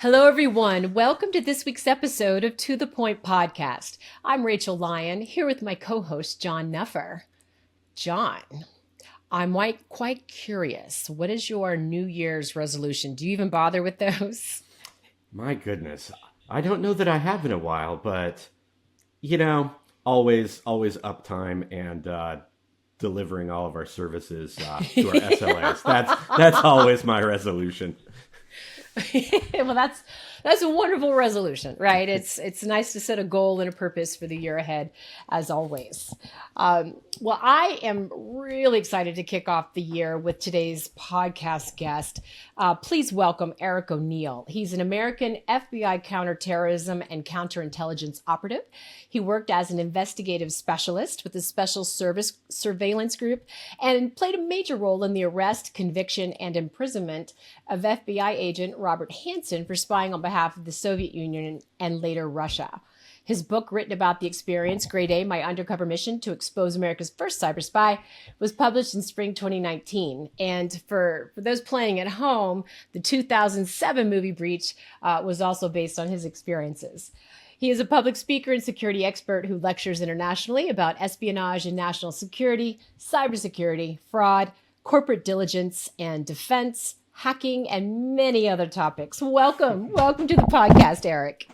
Hello, everyone. Welcome to this week's episode of To The Point podcast. I'm Rachel Lyon, here with my co-host, John Nuffer. John, I'm quite curious. What is your New Year's resolution? Do you even bother with those? My goodness. I don't know that I have in a while, but, always uptime and delivering all of our services to our SLAs. That's always my resolution. Well, that's a wonderful resolution, right? It's nice to set a goal and a purpose for the year ahead, as always. Well, I am really excited to kick off the year with today's podcast guest. Please welcome Eric O'Neill. He's an American FBI counterterrorism and counterintelligence operative. He worked as an investigative specialist with the Special Service Surveillance Group and played a major role in the arrest, conviction, and imprisonment of FBI agent Robert Hanssen for spying on behalf of the Soviet Union and later Russia. His book, written about the experience, Grade A, My Undercover Mission to Expose America's First Cyber Spy, was published in spring 2019. And for those playing at home, the 2007 movie Breach was also based on his experiences. He is a public speaker and security expert who lectures internationally about espionage and national security, cybersecurity, fraud, corporate diligence and defense, hacking, and many other topics. Welcome to the podcast, Eric.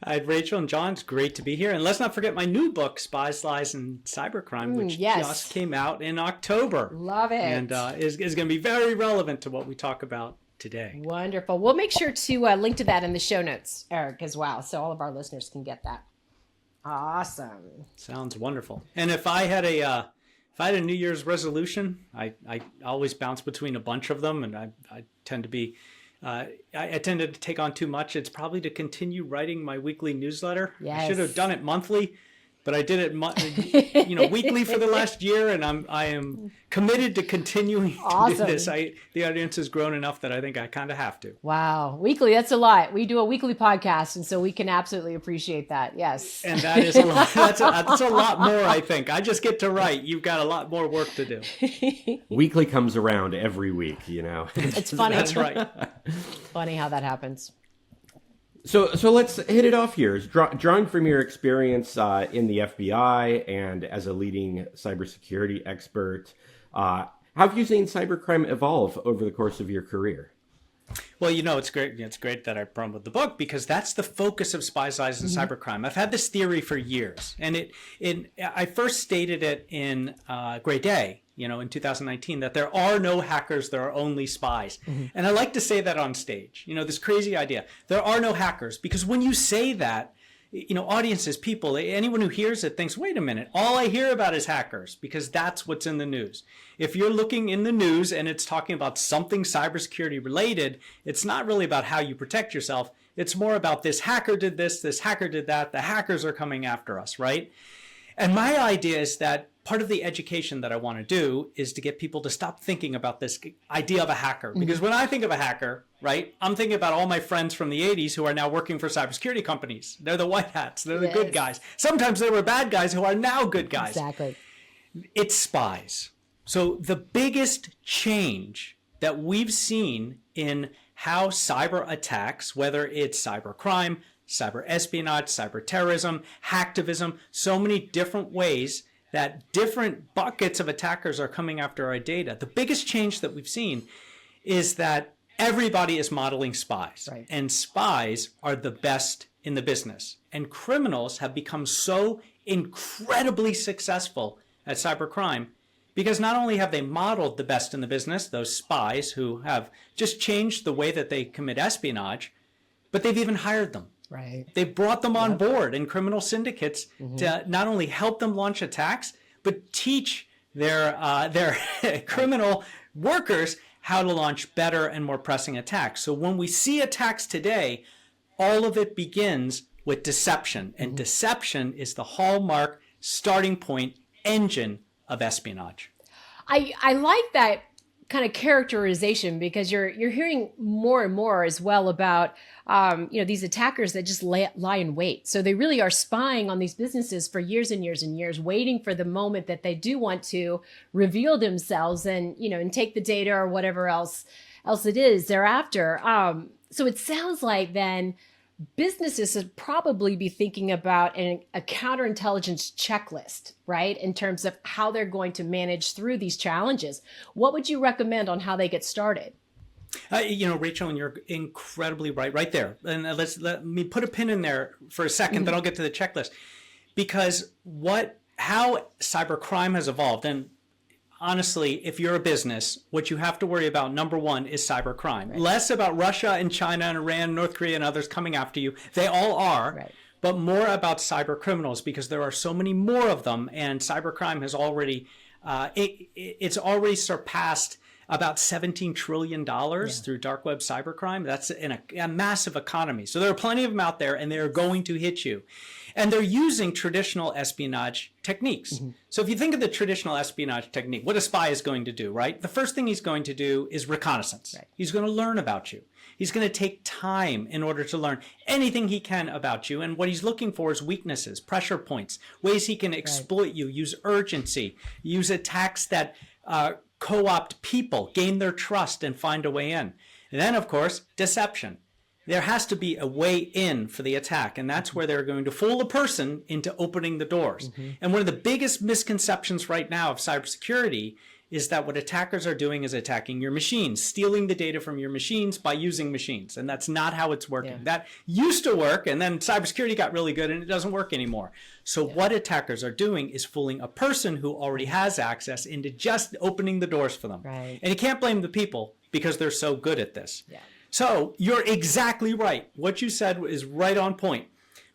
Hi, Rachel and John. It's great to be here. And let's not forget my new book, Spies, Lies, and Cybercrime, which just came out in October. Love it. And is going to be very relevant to what we talk about today. Wonderful. We'll make sure to link to that in the show notes, Eric, as well, so all of our listeners can get that. Awesome. Sounds wonderful. And if I had a New Year's resolution, I always bounce between a bunch of them, and I tend to be... I tended to take on too much. It's probably to continue writing my weekly newsletter. Yes. I should have done it monthly, but I did it weekly for the last year, and I am committed to continuing to do this. The audience has grown enough that I think I kind of have to. Wow. Weekly, that's a lot. We do a weekly podcast, and so we can absolutely appreciate that. Yes. And that is a lot. That's a lot more, I think. I just get to write. You've got a lot more work to do. Weekly comes around every week, It's funny. That's right. Funny how that happens. So let's hit it off here. Drawing from your experience in the FBI and as a leading cybersecurity expert, how have you seen cybercrime evolve over the course of your career? Well, it's great. It's great that I promote the book because that's the focus of Spies, Lies, and Cybercrime. I've had this theory for years, and I first stated it in Grade A, in 2019, that there are no hackers, there are only spies. Mm-hmm. And I like to say that on stage. This crazy idea. There are no hackers, because when you say that, audiences, people, anyone who hears it thinks, wait a minute, all I hear about is hackers, because that's what's in the news. If you're looking in the news and it's talking about something cybersecurity related, it's not really about how you protect yourself. It's more about this hacker did this hacker did that, the hackers are coming after us, right? And my idea is that part of the education that I want to do is to get people to stop thinking about this idea of a hacker. Because when I think of a hacker, right, I'm thinking about all my friends from the 80s who are now working for cybersecurity companies. They're the white hats. They're the good guys. Sometimes they were bad guys who are now good guys. Exactly. It's spies. So the biggest change that we've seen in how cyber attacks, whether it's cybercrime, cyber espionage, cyber terrorism, hacktivism, so many different ways that different buckets of attackers are coming after our data. The biggest change that we've seen is that everybody is modeling spies. Right. And spies are the best in the business. And criminals have become so incredibly successful at cybercrime because not only have they modeled the best in the business, those spies who have just changed the way that they commit espionage, but they've even hired them. Right. They brought them on board in criminal syndicates to not only help them launch attacks, but teach their criminal workers how to launch better and more pressing attacks. So when we see attacks today, all of it begins with deception. And deception is the hallmark, starting point, engine of espionage. I like that kind of characterization because you're hearing more and more as well about these attackers that just lie in wait. So they really are spying on these businesses for years and years and years, waiting for the moment that they do want to reveal themselves and take the data or whatever else it is thereafter. So it sounds like then businesses should probably be thinking about a counterintelligence checklist, right? In terms of how they're going to manage through these challenges. What would you recommend on how they get started? Rachel, and you're incredibly right there. And let me put a pin in there for a second, then I'll get to the checklist. Because how cybercrime has evolved, and honestly, if you're a business, what you have to worry about, number one, is cybercrime. Right. Less about Russia and China and Iran, North Korea, and others coming after you. They all are. Right. But more about cybercriminals, because there are so many more of them, and cybercrime has already it's already surpassed about $17 trillion through dark web cybercrime. That's in a massive economy. So there are plenty of them out there, and they are going to hit you. And they're using traditional espionage techniques. Mm-hmm. So if you think of the traditional espionage technique, what a spy is going to do, right? The first thing he's going to do is reconnaissance. Right. He's going to learn about you. He's going to take time in order to learn anything he can about you. And what he's looking for is weaknesses, pressure points, ways he can exploit you, use urgency, use attacks that co-opt people, gain their trust, and find a way in. And then, of course, deception. There has to be a way in for the attack, and that's where they're going to fool a person into opening the doors. Mm-hmm. And one of the biggest misconceptions right now of cybersecurity is that what attackers are doing is attacking your machines, stealing the data from your machines by using machines. And that's not how it's working. Yeah. That used to work, and then cybersecurity got really good, and it doesn't work anymore. So what attackers are doing is fooling a person who already has access into just opening the doors for them. Right. And you can't blame the people because they're so good at this. Yeah. So you're exactly right. What you said is right on point.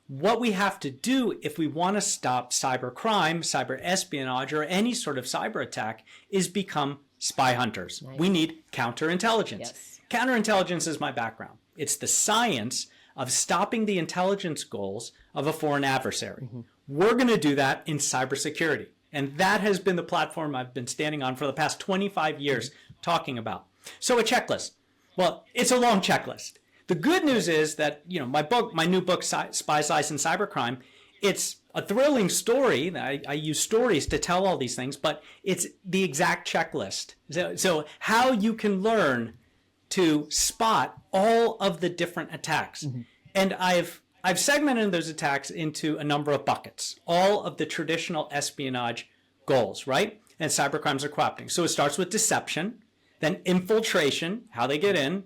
What we have to do if we want to stop cybercrime, cyber espionage, or any sort of cyber attack is become spy hunters. Nice. We need counterintelligence. Yes. Counterintelligence is my background. It's the science of stopping the intelligence goals of a foreign adversary. Mm-hmm. We're going to do that in cybersecurity. And that has been the platform I've been standing on for the past 25 years talking about. So a checklist. Well, it's a long checklist. The good news is that, my new book, Spies, Lies, and Cybercrime, it's a thrilling story. I use stories to tell all these things, but it's the exact checklist. So how you can learn to spot all of the different attacks. Mm-hmm. And I've segmented those attacks into a number of buckets, all of the traditional espionage goals, right? And cybercrimes are co-opting. So it starts with deception, then infiltration, how they get in,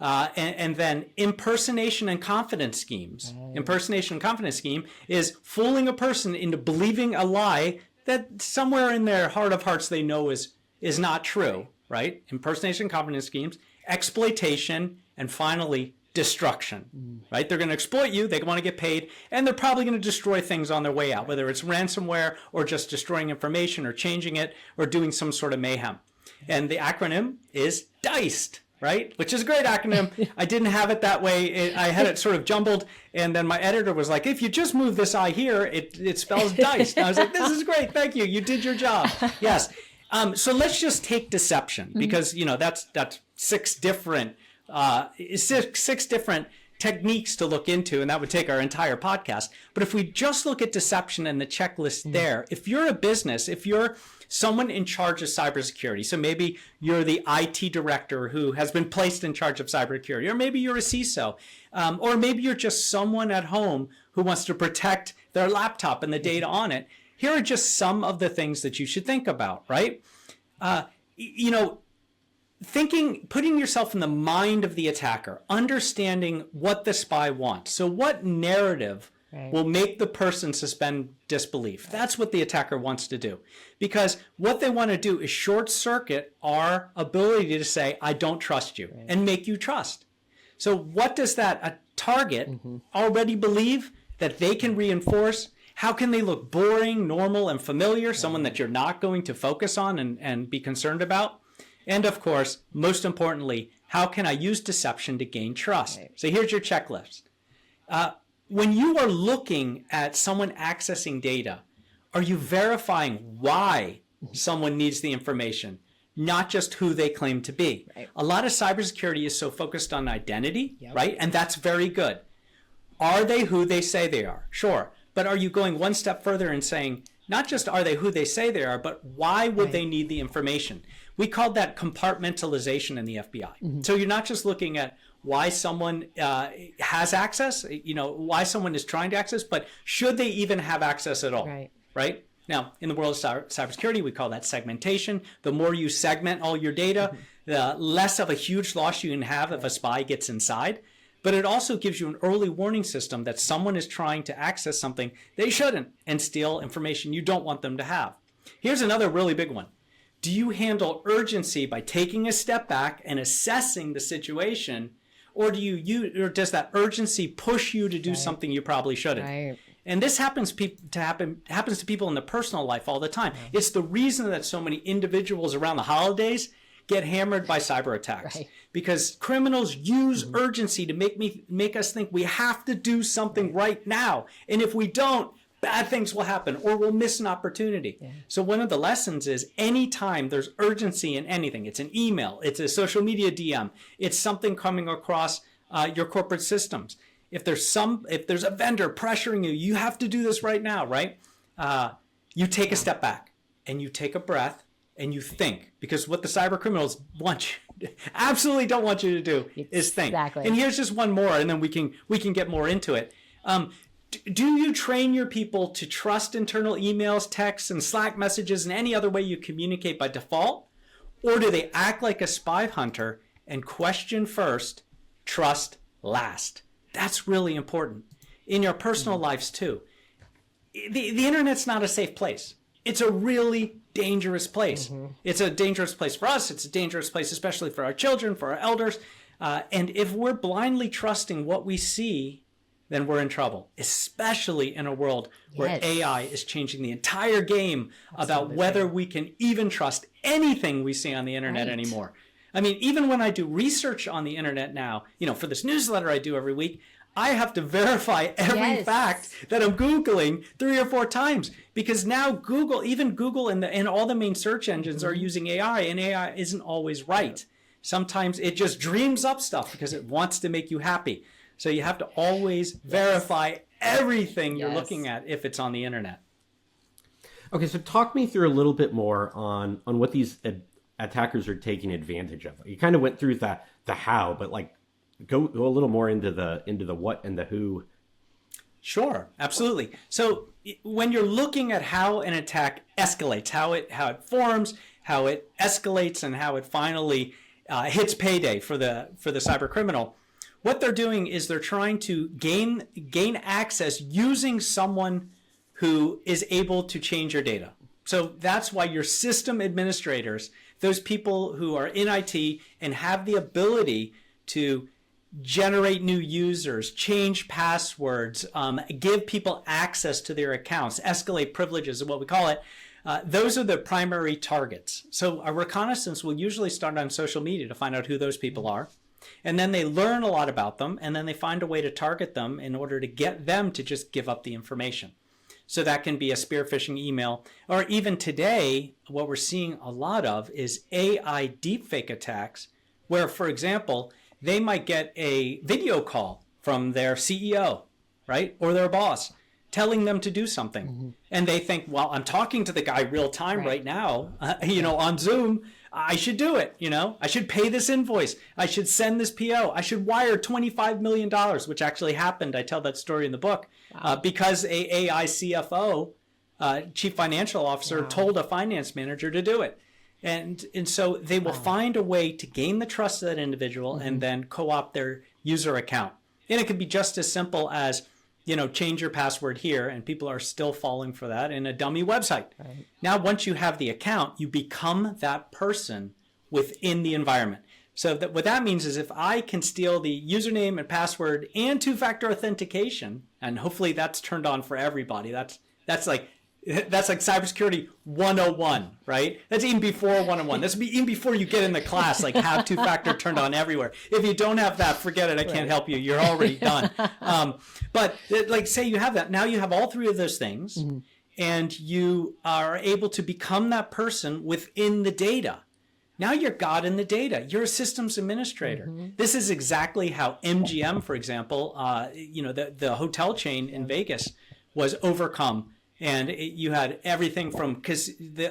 and then impersonation and confidence schemes. Impersonation and confidence scheme is fooling a person into believing a lie that somewhere in their heart of hearts they know is not true, right? Impersonation and confidence schemes, exploitation, and finally destruction, right? They're going to exploit you, they want to get paid, and they're probably going to destroy things on their way out, whether it's ransomware or just destroying information or changing it or doing some sort of mayhem. And the acronym is DICED, right? Which is a great acronym. I didn't have it that way. I had it sort of jumbled. And then my editor was like, if you just move this I here, it spells DICED. And I was like, this is great. Thank you. You did your job. Yes. So let's just take deception because, that's six different techniques to look into, and that would take our entire podcast. But if we just look at deception and the checklist there, if you're a business, if you're someone in charge of cybersecurity, so maybe you're the IT director who has been placed in charge of cybersecurity, or maybe you're a CISO, or maybe you're just someone at home who wants to protect their laptop and the data on it, here are just some of the things that you should think about, right? Putting yourself in the mind of the attacker, understanding what the spy wants. So what narrative will make the person suspend disbelief? That's what the attacker wants to do. Because what they want to do is short circuit our ability to say, I don't trust you, and make you trust. So what does that target already believe that they can reinforce? How can they look boring, normal, and familiar, someone that you're not going to focus on and be concerned about? And of course, most importantly, how can I use deception to gain trust? Right. So here's your checklist. When you are looking at someone accessing data, are you verifying why someone needs the information, not just who they claim to be? Right. A lot of cybersecurity is so focused on identity, right? And that's very good. Are they who they say they are? Sure. But are you going one step further and saying, not just are they who they say they are, but why would they need the information? We called that compartmentalization in the FBI. So you're not just looking at why someone has access, why someone is trying to access, but should they even have access at all, right? Now, in the world of cybersecurity, we call that segmentation. The more you segment all your data, the less of a huge loss you can have if a spy gets inside. But it also gives you an early warning system that someone is trying to access something they shouldn't and steal information you don't want them to have. Here's another really big one. Do you handle urgency by taking a step back and assessing the situation, or does that urgency push you to do something you probably shouldn't? Right. And this happens to people in their personal life all the time. It's the reason that so many individuals around the holidays get hammered by cyber attacks, because criminals use urgency to make us think we have to do something right now, and if we don't, bad things will happen or we'll miss an opportunity. So one of the lessons is anytime there's urgency in anything, it's an email, it's a social media DM, it's something coming across your corporate systems. If there's a vendor pressuring you, you have to do this right now, right? You take a step back and you take a breath and you think, because what the cyber criminals absolutely don't want you to do is think. Exactly. And here's just one more, and then we can get more into it. Do you train your people to trust internal emails, texts, and Slack messages and any other way you communicate by default? Or do they act like a spy hunter and question first, trust last? That's really important. In your personal lives too. The internet's not a safe place. It's a really dangerous place. It's a dangerous place for us. It's a dangerous place especially for our children, for our elders. And if we're blindly trusting what we see, then we're in trouble, especially in a world where AI is changing the entire game about whether we can even trust anything we see on the internet anymore. I mean, even when I do research on the internet now, for this newsletter I do every week, I have to verify every fact that I'm Googling 3 or 4 times, because now even Google and all the main search engines are using AI, and AI isn't always right. Sometimes it just dreams up stuff because it wants to make you happy. So you have to always verify everything you're looking at if it's on the internet. Okay, so talk me through a little bit more on what these attackers are taking advantage of. You kind of went through the how, but go a little more into the what and the who. Sure, absolutely. So when you're looking at how an attack escalates, how it forms, how it escalates, and how it finally hits payday for the cyber criminal, what they're doing is they're trying to gain access using someone who is able to change your data. So that's why your system administrators, those people who are in IT and have the ability to generate new users, change passwords, give people access to their accounts, escalate privileges is what we call it. Those are the primary targets. So a reconnaissance will usually start on social media to find out who those people are. And then they learn a lot about them, and then they find a way to target them in order to get them to just give up the information. So that can be a spear phishing email, or even today, what we're seeing a lot of is AI deepfake attacks, where, for example, they might get a video call from their CEO, right, or their boss, telling them to do something. And they think, well, I'm talking to the guy real time right now, on Zoom. I should do it, I should pay this invoice. I should send this PO. I should wire $25 million, which actually happened. I tell that story in the book, because a AI CFO, chief financial officer, told a finance manager to do it. And so they will find a way to gain the trust of that individual and then co-opt their user account. And it could be just as simple as, change your password here, and people are still falling for that in a dummy website. Right. Now, once you have the account, you become that person within the environment. So what that means is if I can steal the username and password and 2-factor authentication, and hopefully that's turned on for everybody. That's like cybersecurity 101, right? That's even before 101. That's even before you get in the class, like have 2-factor turned on everywhere. If you don't have that, forget it. I can't help you. You're already done. But say you have that. Now you have all 3 of those things, and you are able to become that person within the data. Now you're God in the data. You're a systems administrator. This is exactly how MGM, for example, the hotel chain in Vegas was overcome And you had everything from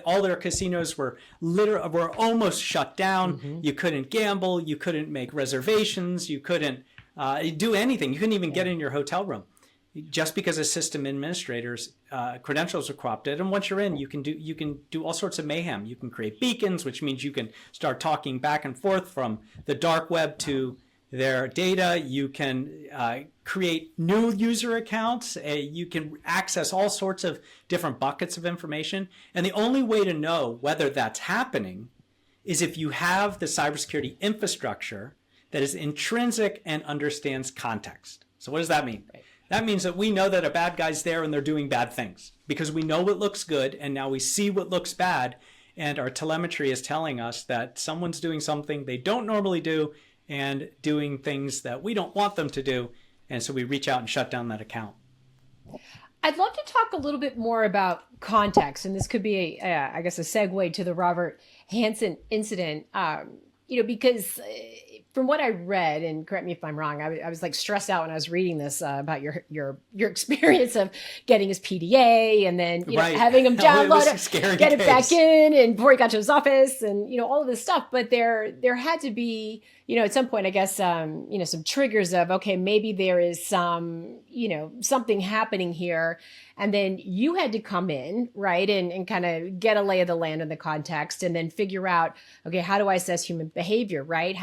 all their casinos were almost shut down. You couldn't gamble. You couldn't make reservations. You couldn't do anything. You couldn't even get in your hotel room, just because a system administrator's credentials are corrupted. And once you're in, you can do all sorts of mayhem. You can create beacons, which means you can start talking back and forth from the dark web to their data. You can create new user accounts. You can access all sorts of different buckets of information. And the only way to know whether that's happening is if you have the cybersecurity infrastructure that is intrinsic and understands context. So what does that mean? Right. That means that we know that a bad guy's there and they're doing bad things, because we know what looks good and now we see what looks bad. And our telemetry is telling us that someone's doing something they don't normally do and doing things that we don't want them to do. And so we reach out and shut down that account. I'd love to talk a little bit more about context. And this could be, I guess, a segue to the Robert Hansen incident, because from what I read, and correct me if I'm wrong, I was like stressed out when I was reading this about your experience of getting his PDA and then having him download it, get it back in, and before he got to his office, and all of this stuff. But there had to be at some point, I guess, some triggers of, okay, maybe there is some something happening here. And then you had to come in, right, and kind of get a lay of the land in the context, and then figure out, okay, how do I assess human behavior, right?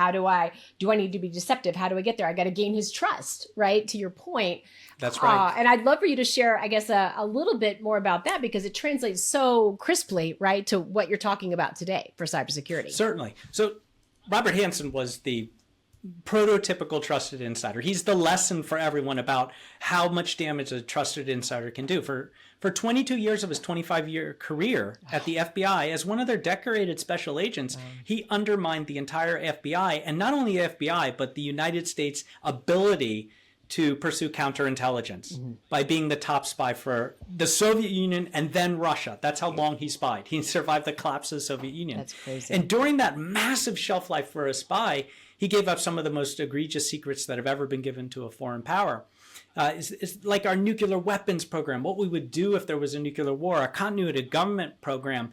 Do I need to be deceptive? How do I get there? I got to gain his trust, right? To your point. That's right. And I'd love for you to share, I guess, a little bit more about that, because it translates so crisply, right, to what you're talking about today for cybersecurity. Certainly. So Robert Hansen was the prototypical trusted insider. He's the lesson for everyone about how much damage a trusted insider can do. For 22 years of his 25-year career at the FBI, as one of their decorated special agents, he undermined the entire FBI, and not only the FBI, but the United States' ability to pursue counterintelligence by being the top spy for the Soviet Union and then Russia. That's how long he spied. He survived the collapse of the Soviet Union. That's crazy. And during that massive shelf life for a spy, he gave up some of the most egregious secrets that have ever been given to a foreign power. It's like our nuclear weapons program, what we would do if there was a nuclear war, a continuity government program,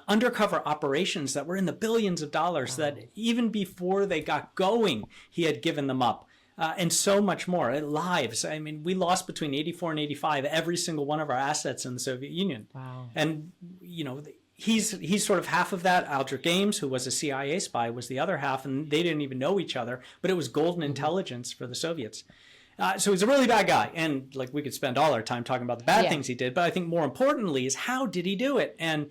undercover operations that were in the billions of dollars that even before they got going, he had given them up. And so much more. Lives. I mean, we lost between 84 and 85 every single one of our assets in the Soviet Union. Wow. And, he's sort of half of that. Aldrich Ames, who was a CIA spy, was the other half, and they didn't even know each other, but it was golden intelligence for the Soviets. So he's a really bad guy. And we could spend all our time talking about the bad things he did, but I think more importantly is how did he do it? And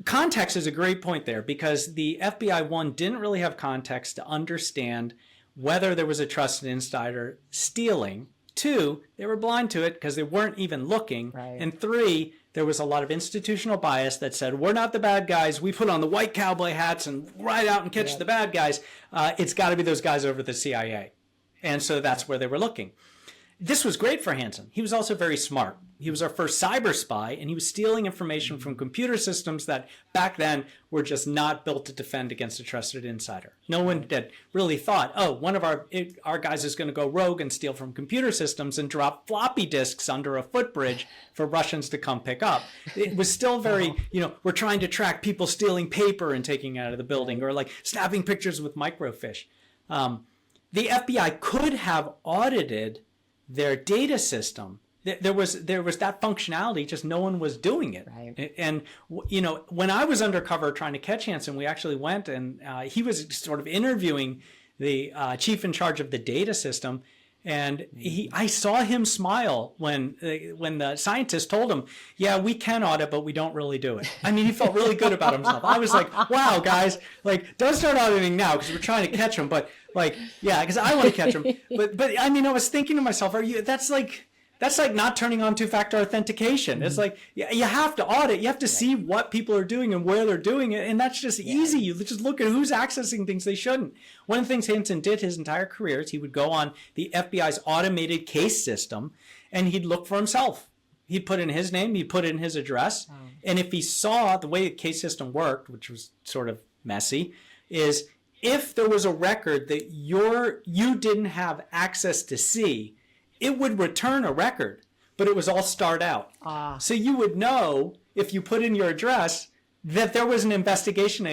context is a great point there, because the FBI, one, didn't really have context to understand whether there was a trusted insider stealing. Two, they were blind to it because they weren't even looking. Right. And three, there was a lot of institutional bias that said, we're not the bad guys. We put on the white cowboy hats and ride out and catch the bad guys. It's got to be those guys over at the CIA. And so that's where they were looking. This was great for Hansen. He was also very smart. He was our first cyber spy, and he was stealing information from computer systems that back then were just not built to defend against a trusted insider. No one had really thought, one of our guys is going to go rogue and steal from computer systems and drop floppy disks under a footbridge for Russians to come pick up. It was still very, we're trying to track people stealing paper and taking it out of the building, or snapping pictures with microfiche. The FBI could have audited their data system. There was that functionality, just no one was doing it. Right. And when I was undercover trying to catch Hansen, we actually went and he was sort of interviewing the chief in charge of the data system, and I saw him smile when the scientist told him, "Yeah, we can audit, but we don't really do it." I mean, he felt really good about himself. I was like, "Wow, guys, don't start auditing now because we're trying to catch him." But because I want to catch him. But I mean, I was thinking to myself, that's like not turning on two-factor authentication. It's you have to audit. You have to see what people are doing and where they're doing it. And that's just easy. You just look at who's accessing things they shouldn't. One of the things Hansen did his entire career is he would go on the FBI's automated case system and he'd look for himself. He'd put in his name, he'd put in his address. And if he saw the way the case system worked, which was sort of messy, is if there was a record that you didn't have access to see, it would return a record. but it was all starred out. So you would know if you put in your address that there was an investigation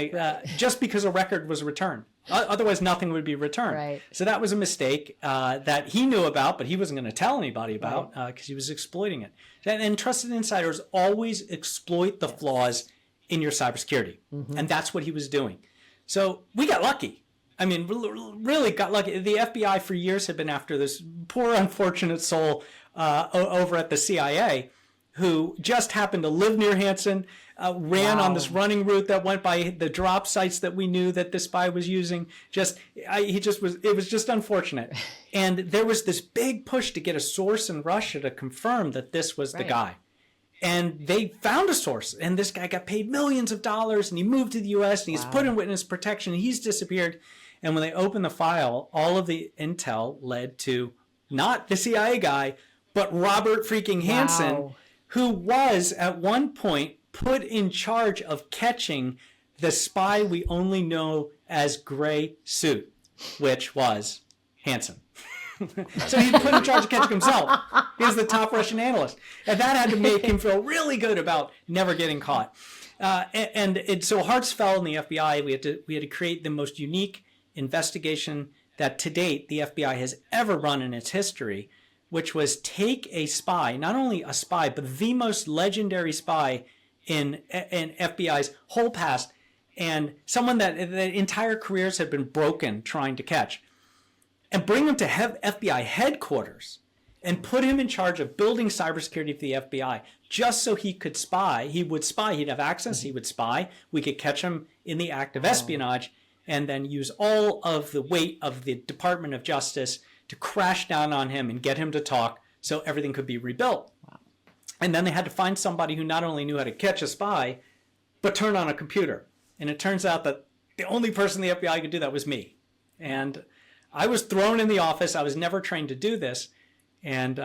just because a record was returned. Otherwise, nothing would be returned. Right. So that was a mistake that he knew about, but he wasn't going to tell anybody about because he was exploiting it. And trusted insiders always exploit the flaws in your cybersecurity. And that's what he was doing. So we got lucky. I mean, really got lucky. The FBI for years had been after this poor, unfortunate soul over at the CIA who just happened to live near Hansen, ran on this running route that went by the drop sites that we knew that the spy was using. It was just unfortunate. And there was this big push to get a source in Russia to confirm that this was the guy. And they found a source, and this guy got paid millions of dollars, and he moved to the U.S., and he's put in witness protection, and he's disappeared. And when they opened the file, all of the intel led to not the CIA guy, but Robert freaking Hansen, who was at one point put in charge of catching the spy we only know as Gray Suit, which was Hansen. So he put in charge of catching himself. He was the top Russian analyst. And that had to make him feel really good about never getting caught. So hearts fell in the FBI. We had to create the most unique investigation that to date the FBI has ever run in its history, which was take a spy, not only a spy, but the most legendary spy in FBI's whole past, and someone that the entire careers had been broken trying to catch, and bring him to FBI headquarters and put him in charge of building cybersecurity for the FBI just so he could spy. He would spy. He'd have access. He would spy. We could catch him in the act of espionage and then use all of the weight of the Department of Justice to crash down on him and get him to talk so everything could be rebuilt. And then they had to find somebody who not only knew how to catch a spy, but turn on a computer. And it turns out that the only person the FBI could do that was me. And I was thrown in the office. I was never trained to do this. And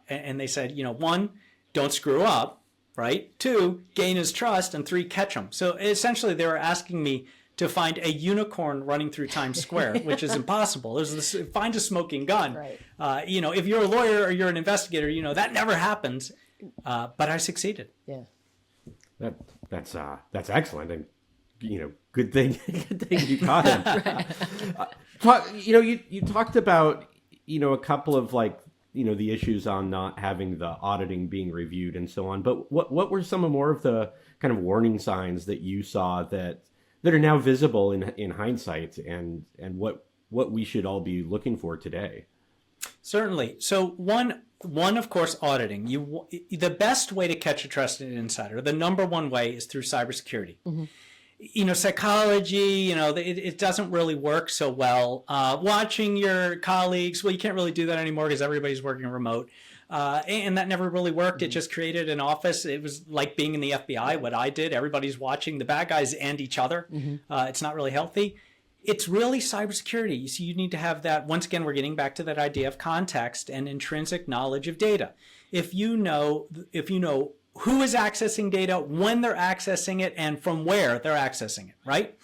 they said, one, don't screw up, right? Two, gain his trust. And three, catch him. So essentially they were asking me to find a unicorn running through Times Square, which is impossible. There's this, find a smoking gun. Right. If you're a lawyer or you're an investigator, that never happens. But I succeeded. Yeah. That's excellent, and good thing you caught him. You talked about a couple of the issues on not having the auditing being reviewed and so on. But what were some more of the kind of warning signs that you saw that are now visible in hindsight, and what we should all be looking for today? Certainly. So one, of course, auditing. The best way to catch a trusted insider, the number one way, is through cybersecurity. Psychology, it doesn't really work so well. Watching your colleagues, well, you can't really do that anymore because everybody's working remote. And that never really worked. It just created an office. It was like being in the FBI, what I did. Everybody's watching the bad guys and each other. It's not really healthy. It's really cybersecurity. So you need to have that. Once again, we're getting back to that idea of context and intrinsic knowledge of data. If you know who is accessing data, when they're accessing it, and from where they're accessing it, right?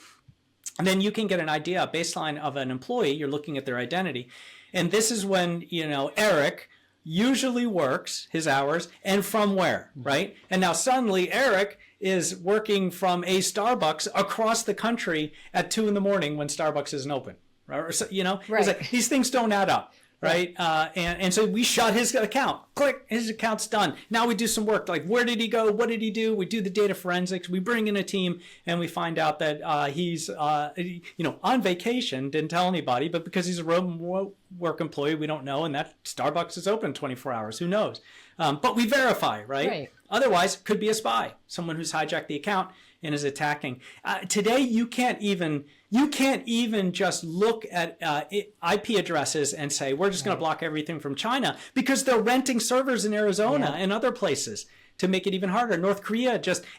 And then you can get an idea, a baseline of an employee. You're looking at their identity. And this is when, Eric usually works his hours and from where, right? And now suddenly Eric is working from a Starbucks across the country at 2 a.m. when Starbucks isn't open, right? Or, Right. It's like, these things don't add up. Right. And so we shut his account. Click. His account's done. Now we do some work. Like, where did he go? What did he do? We do the data forensics. We bring in a team and we find out that he's, on vacation, didn't tell anybody, but because he's a remote work employee, we don't know. And that Starbucks is open 24 hours. Who knows? But we verify, right? Otherwise, could be a spy, someone who's hijacked the account and is attacking. Today, you can't even just look at IP addresses and say, we're just going to block everything from China, because they're renting servers in Arizona and other places to make it even harder.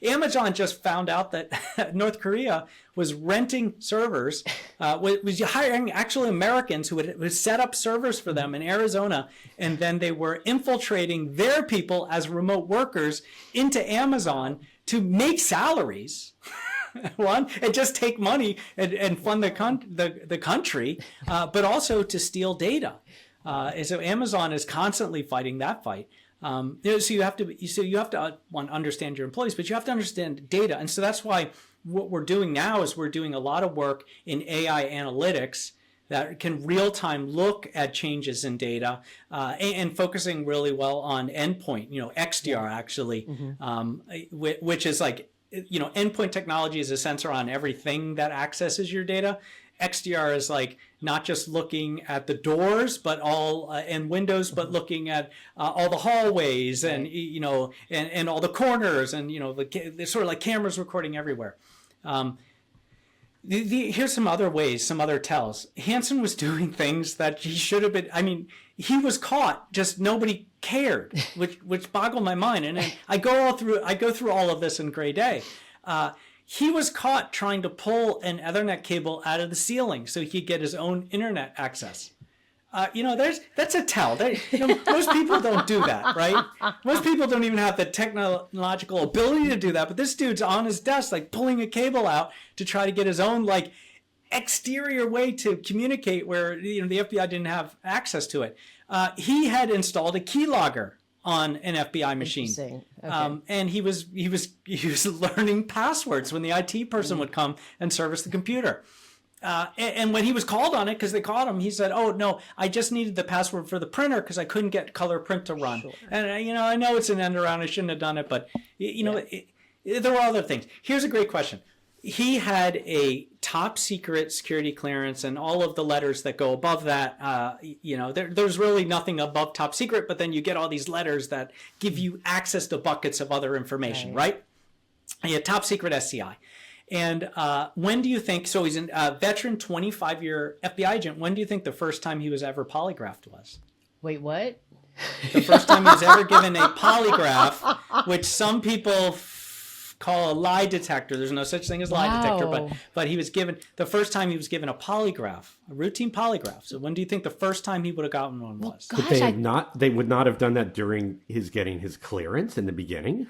Amazon just found out that North Korea was renting servers, was hiring actually Americans who would set up servers for them in Arizona, and then they were infiltrating their people as remote workers into Amazon to make salaries. And just take money and fund the country, but also to steal data. And so Amazon is constantly fighting that fight. So you have to understand your employees, but you have to understand data. And so that's why what we're doing now is we're doing a lot of work in AI analytics that can real time look at changes in data and focusing really well on endpoint, XDR actually, which is like, endpoint technology is a sensor on everything that accesses your data. XDR is like not just looking at the doors, but and windows, but looking at all the hallways and and all the corners and they're sort of like cameras recording everywhere. Here's some other ways, some other tells. Hansen was doing things that he should have been. I mean, he was caught, just nobody cared, which boggled my mind. And I go through all of this in Gray Day. He was caught trying to pull an Ethernet cable out of the ceiling so he could get his own internet access. That's a tell. Most people don't do that, right? Most people don't even have the technological ability to do that. But this dude's on his desk, like pulling a cable out to try to get his own like exterior way to communicate where the FBI didn't have access to it. He had installed a keylogger on an FBI machine, okay. And he was learning passwords when the IT person would come and service the computer. And when he was called on it, because they caught him, he said, "Oh no, I just needed the password for the printer because I couldn't get color print to run." Sure. And I know it's an end around. I shouldn't have done it, but there were other things. Here's a great question. He had a top secret security clearance, and all of the letters that go above that. There's really nothing above top secret, but then you get all these letters that give you access to buckets of other information, right? He had top secret SCI. And when do you think, so he's a veteran 25-year FBI agent, when do you think the first time he was ever polygraphed was? Wait, what? The first time he was ever given a polygraph, which some people call a lie detector. There's no such thing as lie detector, but he was given, the first time he was given a polygraph, a routine polygraph. So when do you think the first time he would have gotten one was? Gosh, they would not have done that during his getting his clearance in the beginning?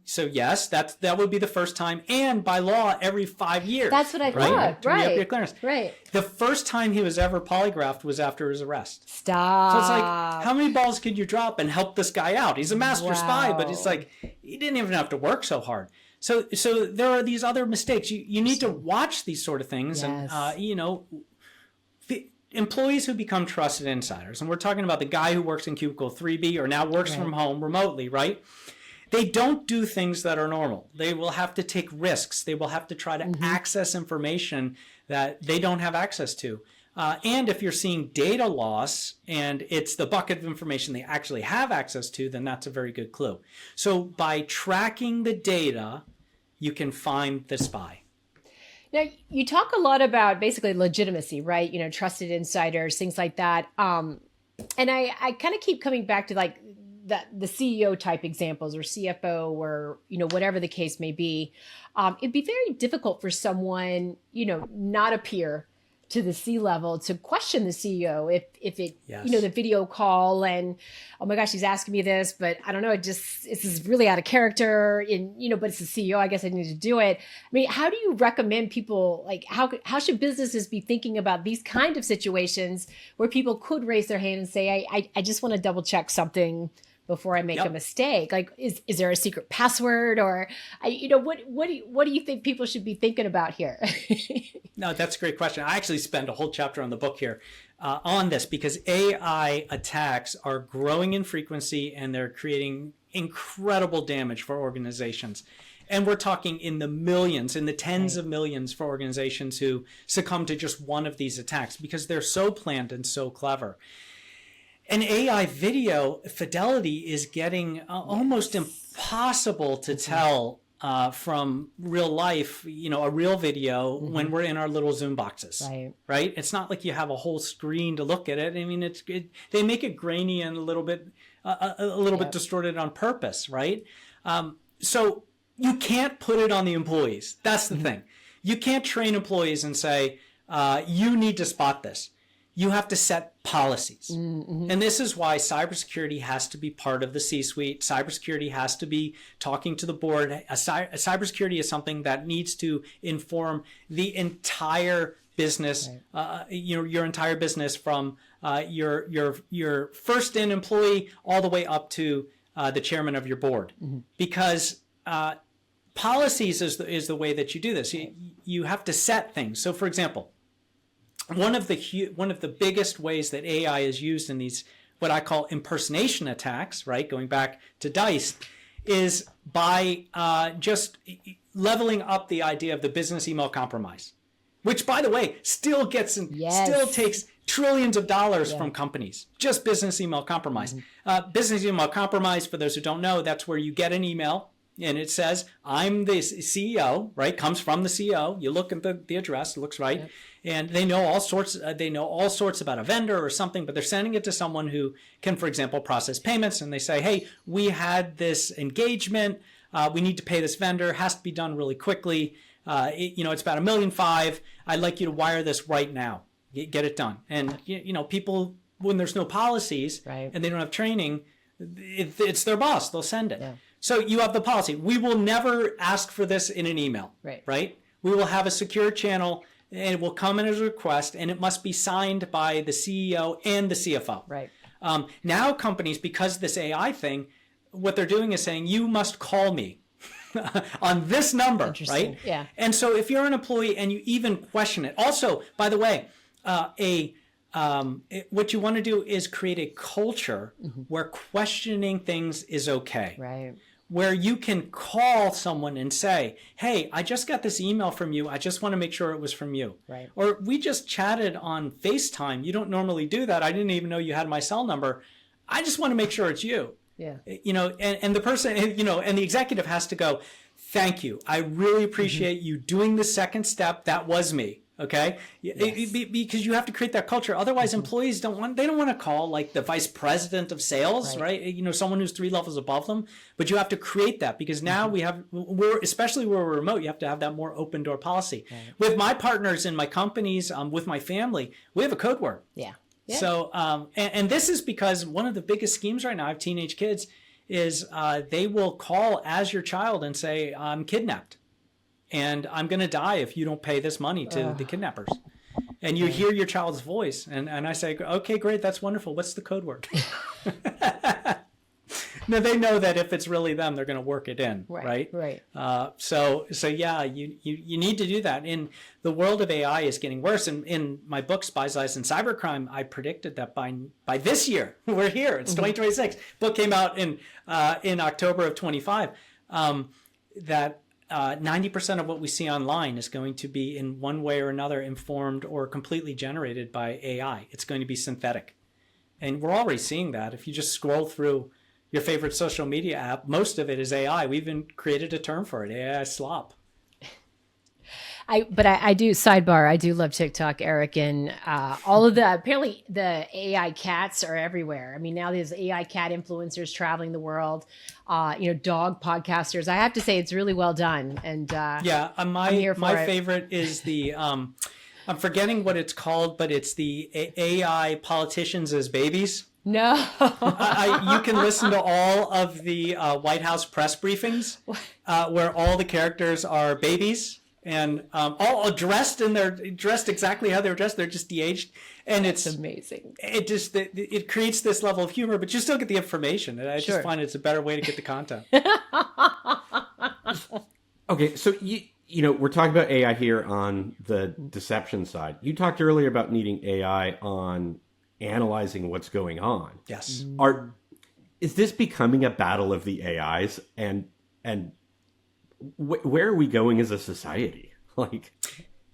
So yes, that would be the first time, and by law, every 5 years. That's what I thought. Right. Your clearance. Right. The first time he was ever polygraphed was after his arrest. Stop. So it's like, how many balls could you drop and help this guy out? He's a master spy, but it's like he didn't even have to work so hard. So there are these other mistakes. You need to watch these sort of things, yes. And the employees who become trusted insiders, and we're talking about the guy who works in cubicle 3B or now works from home remotely, right? They don't do things that are normal. They will have to take risks. They will have to try to access information that they don't have access to. And if you're seeing data loss and it's the bucket of information they actually have access to, then that's a very good clue. So by tracking the data, you can find the spy. Now, you talk a lot about basically legitimacy, right? Trusted insiders, things like that. And I kind of keep coming back to like, the CEO type examples or CFO or, whatever the case may be, it'd be very difficult for someone, not a peer to the C-level to question the CEO if it, the video call and, oh my gosh, he's asking me this, but I don't know, this is really out of character but it's the CEO, I guess I need to do it. I mean, how do you recommend people, like how should businesses be thinking about these kind of situations where people could raise their hand and say, I just want to double check something before I make a mistake? Like, is there a secret password or, what do you think people should be thinking about here? No, that's a great question. I actually spend a whole chapter on the book here on this because AI attacks are growing in frequency and they're creating incredible damage for organizations. And we're talking in the millions, in the tens of millions for organizations who succumb to just one of these attacks because they're so planned and so clever. And AI video fidelity is getting almost impossible to tell from real life, a real video when we're in our little Zoom boxes, right? It's not like you have a whole screen to look at it. I mean, they make it grainy and a little bit distorted on purpose, right? So you can't put it on the employees. That's the thing. You can't train employees and say, you need to spot this. You have to set policies. And this is why cybersecurity has to be part of the C-suite. Cybersecurity has to be talking to the board. Cybersecurity is something that needs to inform the entire business, your entire business from your first in employee all the way up to the chairman of your board, because policies is the way that you do this. You have to set things. So, for example, one of the biggest ways that AI is used in these what I call impersonation attacks, right, going back to DICE, is by just leveling up the idea of the business email compromise, which, by the way, still takes trillions of dollars from companies. Just business email compromise. Business email compromise, for those who don't know, that's where you get an email and it says, I'm the CEO, right? Comes from the CEO. You look at the address, it looks right. Yep. And they know all sorts about a vendor or something, but they're sending it to someone who can, for example, process payments. And they say, hey, we had this engagement. We need to pay this vendor. It has to be done really quickly. It's about $1.5 million. I'd like you to wire this right now. Get it done. And, people, when there's no policies and they don't have training, it's their boss. They'll send it. Yeah. So you have the policy. We will never ask for this in an email, right? We will have a secure channel, and it will come in as a request, and it must be signed by the CEO and the CFO. Right. Now companies, because of this AI thing, what they're doing is saying, you must call me on this number, right? Yeah. And so if you're an employee and you even question it, also, by the way, what you want to do is create a culture where questioning things is okay. Right. Where you can call someone and say, hey, I just got this email from you. I just want to make sure it was from you. Right. Or we just chatted on FaceTime. You don't normally do that. I didn't even know you had my cell number. I just want to make sure it's you. Yeah. And the person, and the executive has to go, thank you. I really appreciate you doing the second step. That was me. Okay. Yes. Because you have to create that culture. Otherwise, employees don't want to call like the vice president of sales, right? Someone who's 3 levels above them. But you have to create that, because now we're especially where we're remote, you have to have that more open door policy. Right. With my partners in my companies, with my family, we have a code word. Yeah. Yeah. So, and this is because one of the biggest schemes right now, I have teenage kids, is they will call as your child and say, I'm kidnapped. And I'm going to die if you don't pay this money to the kidnappers. And you hear your child's voice. And I say, okay, great. That's wonderful. What's the code word? Now, they know that if it's really them, they're going to work it in. Right. So yeah, you need to do that. In the world of AI is getting worse. And in my book, Spies, Lies, and Cybercrime, I predicted that by this year, we're here. It's 2026. Book came out in October of 25. That 90% of what we see online is going to be in one way or another informed or completely generated by AI. It's going to be synthetic. And we're already seeing that. If you just scroll through your favorite social media app, most of it is AI. We even created a term for it, AI slop. I do, sidebar, I do love TikTok, Eric, and apparently the AI cats are everywhere. I mean, now there's AI cat influencers traveling the world, dog podcasters. I have to say it's really well done. And my favorite is the, I'm forgetting what it's called, but it's the AI politicians as babies. No. You can listen to all of the White House press briefings where all the characters are babies. And all dressed exactly how they were dressed. They're just de-aged, and it's amazing. It creates this level of humor, but you still get the information. And I just find it's a better way to get the content. Okay, so we're talking about AI here on the deception side. You talked earlier about needing AI on analyzing what's going on. Yes. Is this becoming a battle of the AIs, and where are we going as a society?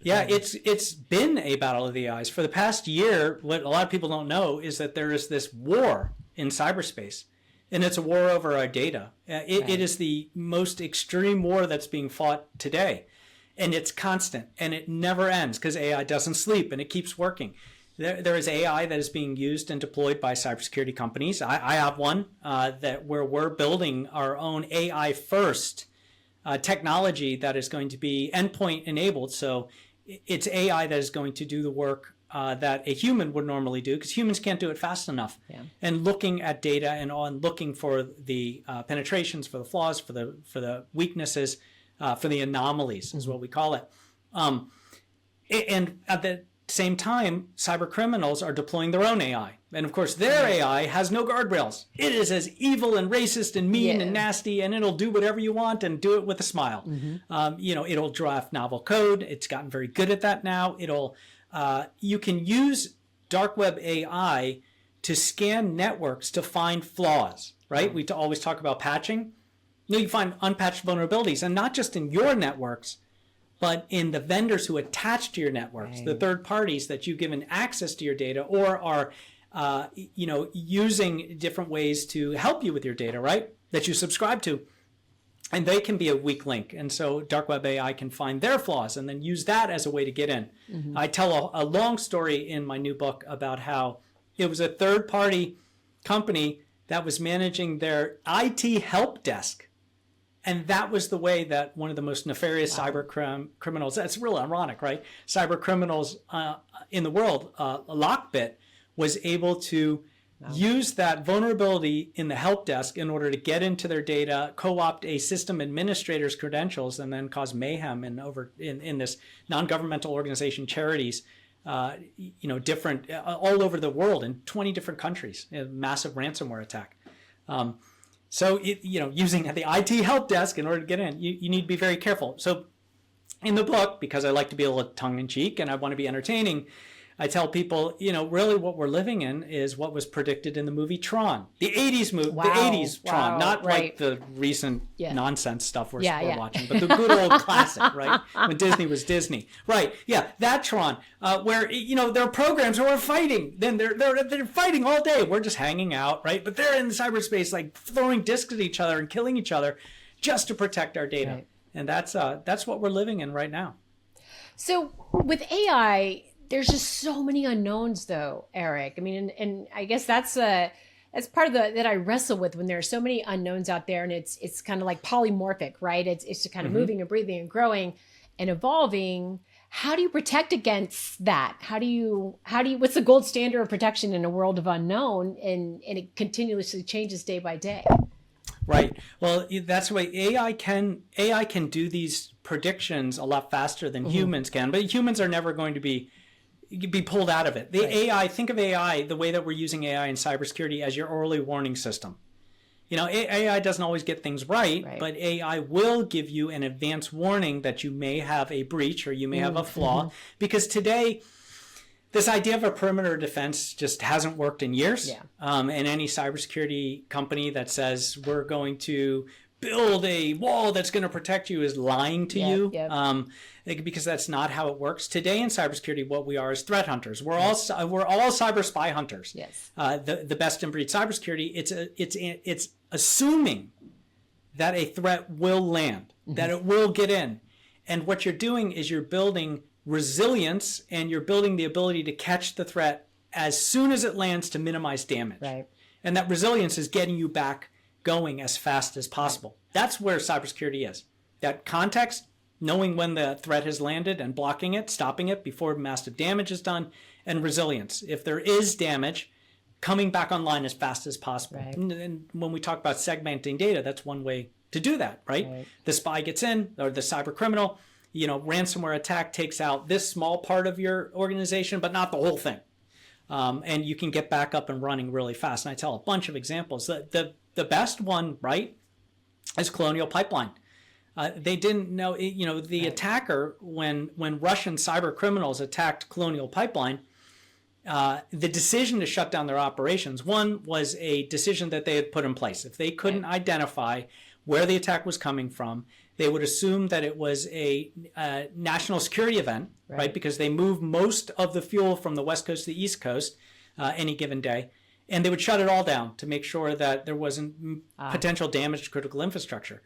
Yeah, it's been a battle of the AIs for the past year. What a lot of people don't know is that there is this war in cyberspace, and it's a war over our data. It is the most extreme war that's being fought today, and it's constant, and it never ends because AI doesn't sleep, and it keeps working. There is AI that is being used and deployed by cybersecurity companies. I have one where we're building our own AI first technology that is going to be endpoint enabled. So it's AI that is going to do the work that a human would normally do, because humans can't do it fast enough. Yeah. And looking at data and looking for the penetrations, for the flaws, for the weaknesses, for the anomalies is what we call it. And at the same time, cyber criminals are deploying their own AI. And of course, their AI has no guardrails. It is as evil and racist and mean and nasty, and it'll do whatever you want and do it with a smile. It'll draft novel code. It's gotten very good at that now. You can use dark web AI to scan networks to find flaws, right? We always talk about patching. You find unpatched vulnerabilities, and not just in your networks, but in the vendors who attach to your networks, the third parties that you've given access to your data or are, using different ways to help you with your data, right? That you subscribe to. And they can be a weak link. And so dark web AI can find their flaws and then use that as a way to get in. I tell a long story in my new book about how it was a third-party company that was managing their IT help desk. And that was the way that one of the most nefarious cyber criminals, that's real ironic, right? Cyber criminals in the world, Lockbit, was able to use that vulnerability in the help desk in order to get into their data, co-opt a system administrator's credentials, and then cause mayhem in this non-governmental organization, charities, different, all over the world in 20 different countries, a massive ransomware attack. So, using the IT help desk in order to get in, you need to be very careful. So in the book, because I like to be a little tongue-in-cheek and I want to be entertaining, I tell people, really what we're living in is what was predicted in the movie Tron. The 80s movie, the 80s Tron, not like the recent nonsense stuff we're watching, but the good old classic, right? When Disney was Disney. Right, that Tron, where, there are programs where we're fighting. Then they're fighting all day. We're just hanging out, right? But they're in cyberspace, like throwing discs at each other and killing each other just to protect our data. Right. And that's what we're living in right now. So with AI, there's just so many unknowns, though, Eric. I mean, and I guess that's part of that I wrestle with when there are so many unknowns out there, and it's kind of like polymorphic, right? It's just kind of moving and breathing and growing and evolving. How do you protect against that? How do you what's the gold standard of protection in a world of unknown, and it continuously changes day by day? Right. Well, that's the way AI can do these predictions a lot faster than humans can, but humans are never going to be pulled out of it. The AI, think of AI, the way that we're using AI in cybersecurity as your early warning system. AI doesn't always get things right, but AI will give you an advance warning that you may have a breach or you may have a flaw, because today, this idea of a perimeter defense just hasn't worked in years. And any cybersecurity company that says we're going to build a wall that's going to protect you is lying to you, because that's not how it works. Today in cybersecurity, what we are is threat hunters. We're all cyber spy hunters. The best in breed cybersecurity. It's assuming that a threat will land, that it will get in, and what you're doing is you're building resilience and you're building the ability to catch the threat as soon as it lands to minimize damage. And that resilience is getting you back going as fast as possible. That's where cybersecurity is. That context, knowing when the threat has landed and blocking it, stopping it before massive damage is done, and resilience. If there is damage, coming back online as fast as possible. And when we talk about segmenting data, that's one way to do that, right? The spy gets in, or the cyber criminal, ransomware attack takes out this small part of your organization, but not the whole thing. And you can get back up and running really fast. And I tell a bunch of examples. The best one, right, is Colonial Pipeline. They didn't know, the attacker, when Russian cyber criminals attacked Colonial Pipeline, the decision to shut down their operations, one was a decision that they had put in place. If they couldn't identify where the attack was coming from, they would assume that it was a national security event, right? Because they move most of the fuel from the West Coast to the East Coast any given day. And they would shut it all down to make sure that there wasn't potential damage to critical infrastructure.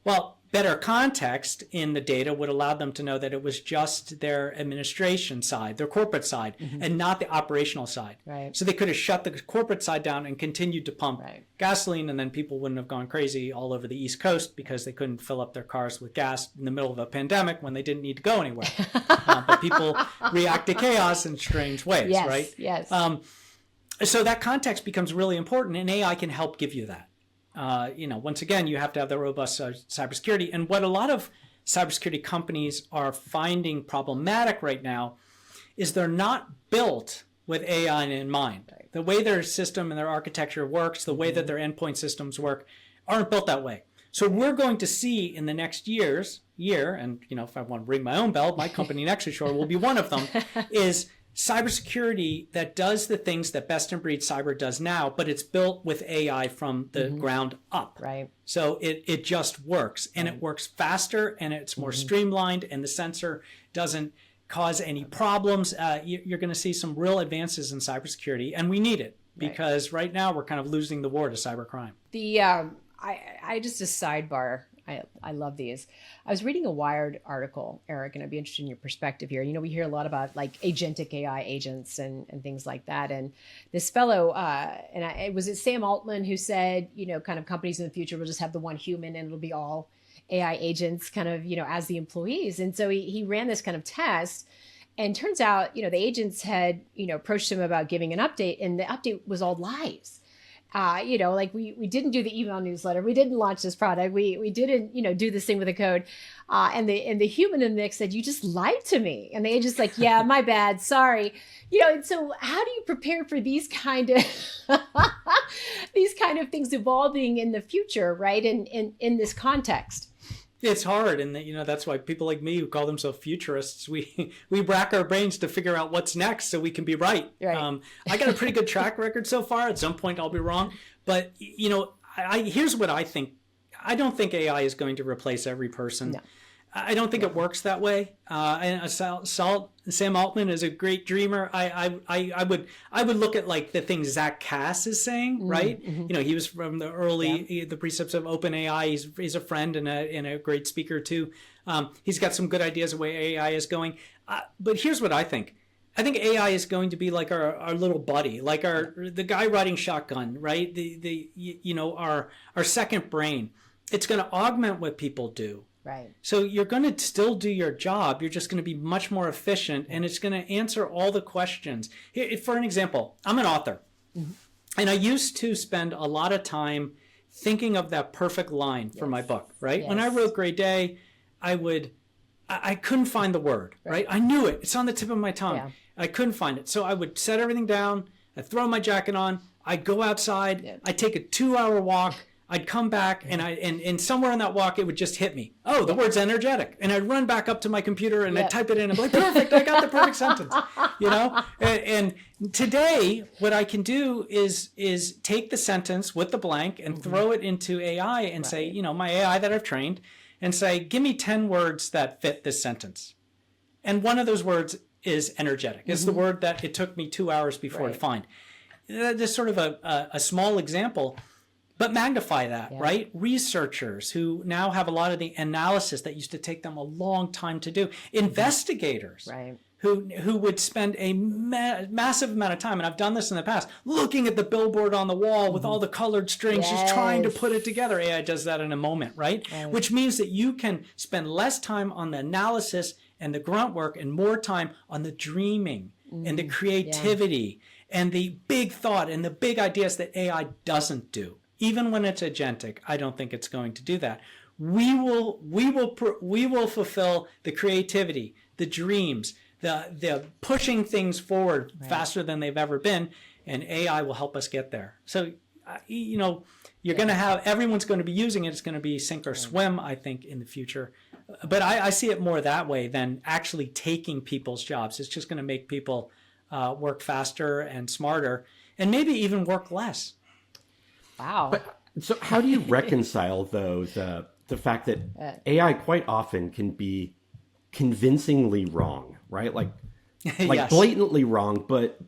Well, better context in the data would allow them to know that it was just their administration side, their corporate side, and not the operational side. So they could have shut the corporate side down and continued to pump gasoline, and then people wouldn't have gone crazy all over the East Coast because they couldn't fill up their cars with gas in the middle of a pandemic when they didn't need to go anywhere. But people react to chaos in strange ways, right? So that context becomes really important, and AI can help give you that. Once again, you have to have the robust cybersecurity. And what a lot of cybersecurity companies are finding problematic right now is they're not built with AI in mind. Right. The way their system and their architecture works, the way that their endpoint systems work, aren't built that way. So we're going to see in the next year, and if I want to ring my own bell, my company Nexusure will be one of them, is cybersecurity that does the things that best in breed cyber does now, but it's built with AI from the ground up. Right. So it just works, and it works faster, and it's more streamlined, and the sensor doesn't cause any problems. You're going to see some real advances in cybersecurity, and we need it because right now we're kind of losing the war to cybercrime. I just a sidebar. I love these. I was reading a Wired article, Eric, and I'd be interested in your perspective here. We hear a lot about like agentic AI agents and things like that. And this fellow, was it Sam Altman who said, kind of companies in the future will just have the one human and it'll be all AI agents kind of, as the employees. And so he ran this kind of test, and turns out, the agents had, approached him about giving an update, and the update was all lies. Like we didn't do the email newsletter. We didn't launch this product. We didn't, do this thing with the code. And the human in the mix said, you just lied to me. And the agent's like, yeah, my bad. Sorry. And so how do you prepare for these kind of things evolving in the future, right? In this context? It's hard, and that's why people like me who call themselves futurists, we rack our brains to figure out what's next so we can be right. I got a pretty good track record so far. At some point I'll be wrong, but here's what I think. I don't think AI is going to replace every person. No. I don't think it works that way. And Sam Altman is a great dreamer. I would look at like the things Zach Cass is saying, right? Mm-hmm. He was from the early the precepts of OpenAI. He's a friend and a great speaker too. He's got some good ideas of where AI is going. But here's what I think. I think AI is going to be like our little buddy, like the guy riding shotgun, right? Our second brain. It's going to augment what people do. Right. So you're going to still do your job. You're just going to be much more efficient, and it's going to answer all the questions. For an example, I'm an author, and I used to spend a lot of time thinking of that perfect line for my book, right? Yes. When I wrote Gray Day, I couldn't find the word, right? I knew it. It's on the tip of my tongue. Yeah. I couldn't find it. So I would set everything down. I'd throw my jacket on. I'd go outside. Yeah. I'd take a 2-hour walk. I'd come back, and somewhere in that walk, it would just hit me. Oh, the word's energetic. And I'd run back up to my computer, and I'd type it in, and be like, perfect, I got the perfect sentence. And today, what I can do is take the sentence with the blank and throw it into AI and say, my AI that I've trained, and say, give me 10 words that fit this sentence. And one of those words is energetic. It's the word that it took me 2 hours before to find. That's sort of a small example. But magnify that, right? Researchers who now have a lot of the analysis that used to take them a long time to do. Investigators who would spend a massive amount of time, and I've done this in the past, looking at the billboard on the wall with all the colored strings, just trying to put it together. AI does that in a moment, right? Which means that you can spend less time on the analysis and the grunt work and more time on the dreaming and the creativity and the big thought and the big ideas that AI doesn't do. Even when it's agentic, I don't think it's going to do that. We will fulfill the creativity, the dreams, the pushing things forward faster than they've ever been, and AI will help us get there. So, you're going to have, everyone's going to be using it. It's going to be sink or swim, I think, in the future. But I see it more that way than actually taking people's jobs. It's just going to make people work faster and smarter, and maybe even work less. Wow. But, so how do you reconcile those, the fact that AI quite often can be convincingly wrong, right? Like blatantly wrong, but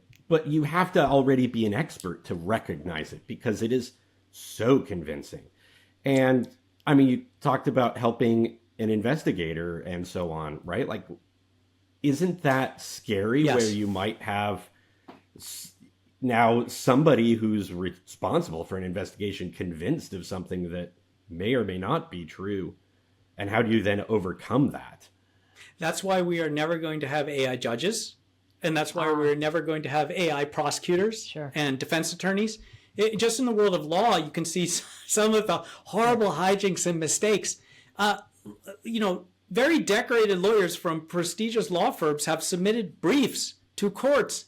you have to already be an expert to recognize it because it is so convincing. And I mean, you talked about helping an investigator and so on, right? Like, isn't that scary where you might have now somebody who's responsible for an investigation convinced of something that may or may not be true? And how do you then overcome that? That's why we are never going to have AI judges. And that's why we're never going to have AI prosecutors and defense attorneys. Just in the world of law, you can see some of the horrible hijinks and mistakes. very decorated lawyers from prestigious law firms have submitted briefs to courts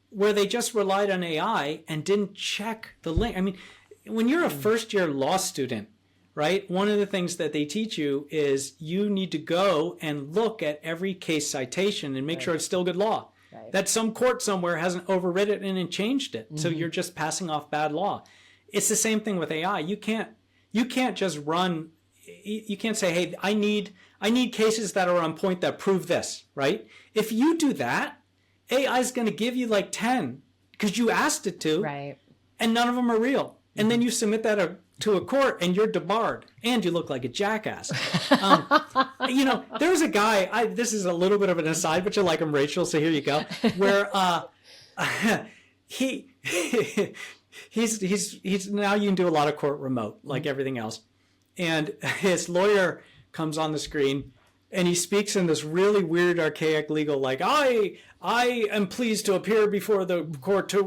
where they just relied on AI and didn't check the link. I mean, when you're a first-year law student, right, one of the things that they teach you is you need to go and look at every case citation and make sure it's still good law. Right. That some court somewhere hasn't overridden it and changed it. So you're just passing off bad law. It's the same thing with AI. You can't just run. You can't say, hey, I need cases that are on point that prove this, right? If you do that, AI is going to give you like 10 because you asked it to, right? And none of them are real. And then you submit that to a court and you're debarred and you look like a jackass. There was a guy, this is a little bit of an aside, but you like him, Rachel, so here you go, where he's now you can do a lot of court remote, like everything else. And his lawyer comes on the screen and he speaks in this really weird, archaic legal, like, I am pleased to appear before the court to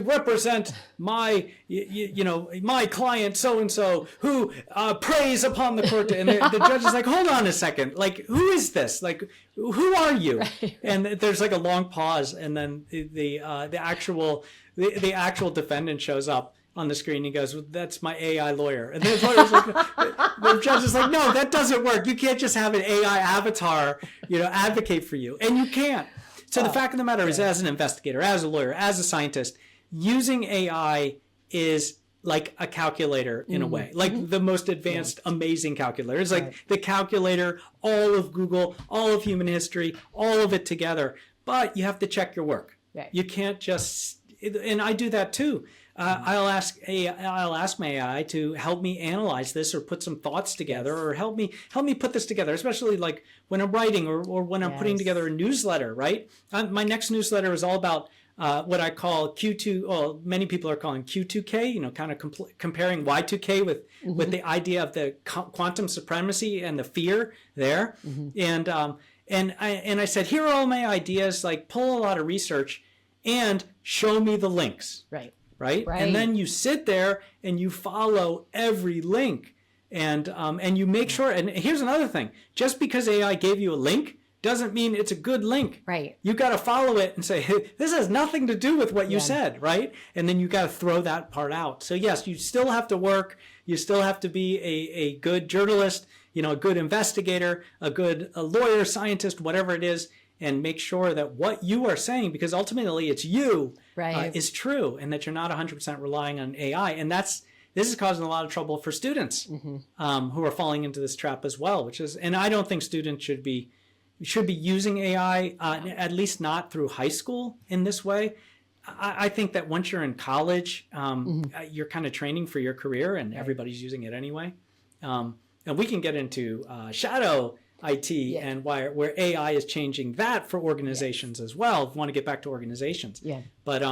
represent my, my client so-and-so who preys upon the court. And the judge is like, hold on a second. Like, who is this? Like, who are you? Right. And there's like a long pause. And then the actual defendant shows up on the screen. He goes, well, that's my AI lawyer. And the lawyer's like, the judge is like, no, that doesn't work. You can't just have an AI avatar, advocate for you. And you can't. So the fact of the matter is, as an investigator, as a lawyer, as a scientist, using AI is like a calculator in a way, like the most advanced, amazing calculator. It's like the calculator, all of Google, all of human history, all of it together. But you have to check your work. Right. You can't just, and I do that too. I'll ask my AI to help me analyze this or put some thoughts together or help me put this together, especially like when I'm writing or when I'm putting together a newsletter, right? My next newsletter is all about what I call Q2, well, many people are calling Q2K, kind of comparing Y2K with the idea of the quantum supremacy and the fear there. And I said, here are all my ideas, like pull a lot of research and show me the links. Right? And then you sit there and you follow every link and you make sure. And here's another thing. Just because AI gave you a link doesn't mean it's a good link. Right. You got to follow it and say, hey, this has nothing to do with what you said, right? And then you got to throw that part out. So yes, you still have to work. You still have to be a good journalist, a good investigator, a lawyer, scientist, whatever it is, and make sure that what you are saying, because ultimately it's you, is true, and that you're not 100% relying on AI. And this is causing a lot of trouble for students who are falling into this trap as well. And I don't think students should be using AI, at least not through high school in this way. I think that once you're in college, you're kind of training for your career, and everybody's using it anyway. And we can get into shadow IT and where AI is changing that for organizations as well. If you want to get back to organizations. But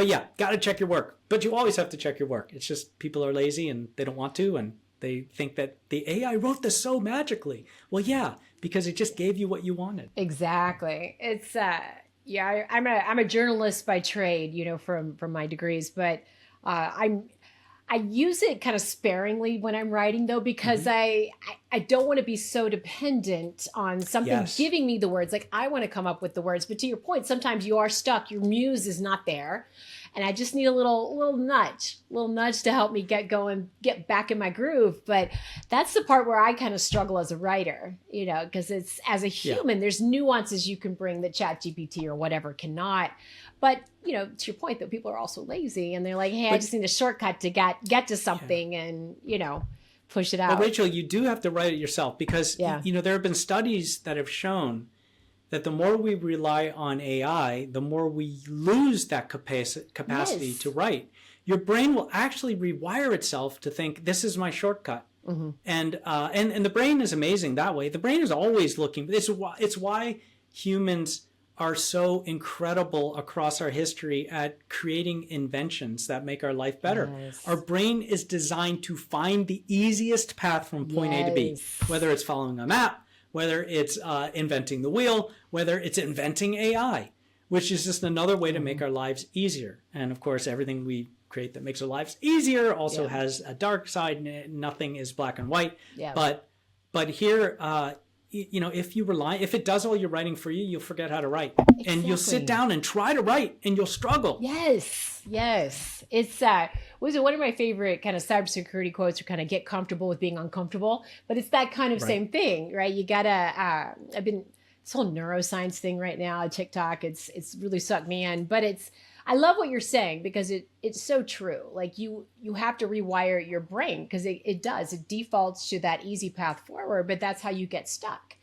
yeah, got to check your work. But you always have to check your work. It's just people are lazy and they don't want to, and they think that the AI wrote this so magically. Well, yeah, because it just gave you what you wanted. Exactly. It's I'm a journalist by trade, from my degrees, but I use it kind of sparingly when I'm writing, though, because I don't want to be so dependent on something giving me the words. Like, I want to come up with the words. But to your point, sometimes you are stuck. Your muse is not there. And I just need a little nudge to help me get going, get back in my groove. But that's the part where I kind of struggle as a writer, because it's, as a human, there's nuances you can bring that ChatGPT or whatever cannot. But, to your point, that people are also lazy and they're like, hey, I just need a shortcut to get to something and, push it out. But Rachel, you do have to write it yourself because, there have been studies that have shown that the more we rely on AI, the more we lose that capacity to write. Your brain will actually rewire itself to think, this is my shortcut. And the brain is amazing that way. The brain is always looking. It's why humans are so incredible across our history at creating inventions that make our life better. Our brain is designed to find the easiest path from point A to B, whether it's following a map, whether it's inventing the wheel, whether it's inventing AI, which is just another way to make our lives easier. And of course, everything we create that makes our lives easier also has a dark side. Nothing is black and white. But here, if it does all your writing for you, you'll forget how to write. And you'll sit down and try to write and you'll struggle. Yes. It's was it one of my favorite kind of cybersecurity quotes, to kind of get comfortable with being uncomfortable, but it's that kind of same thing, right? You gotta I've been this whole neuroscience thing right now, TikTok, it's really sucked me in, but I love what you're saying, because it's so true. Like you have to rewire your brain, because it defaults to that easy path forward, but that's how you get stuck.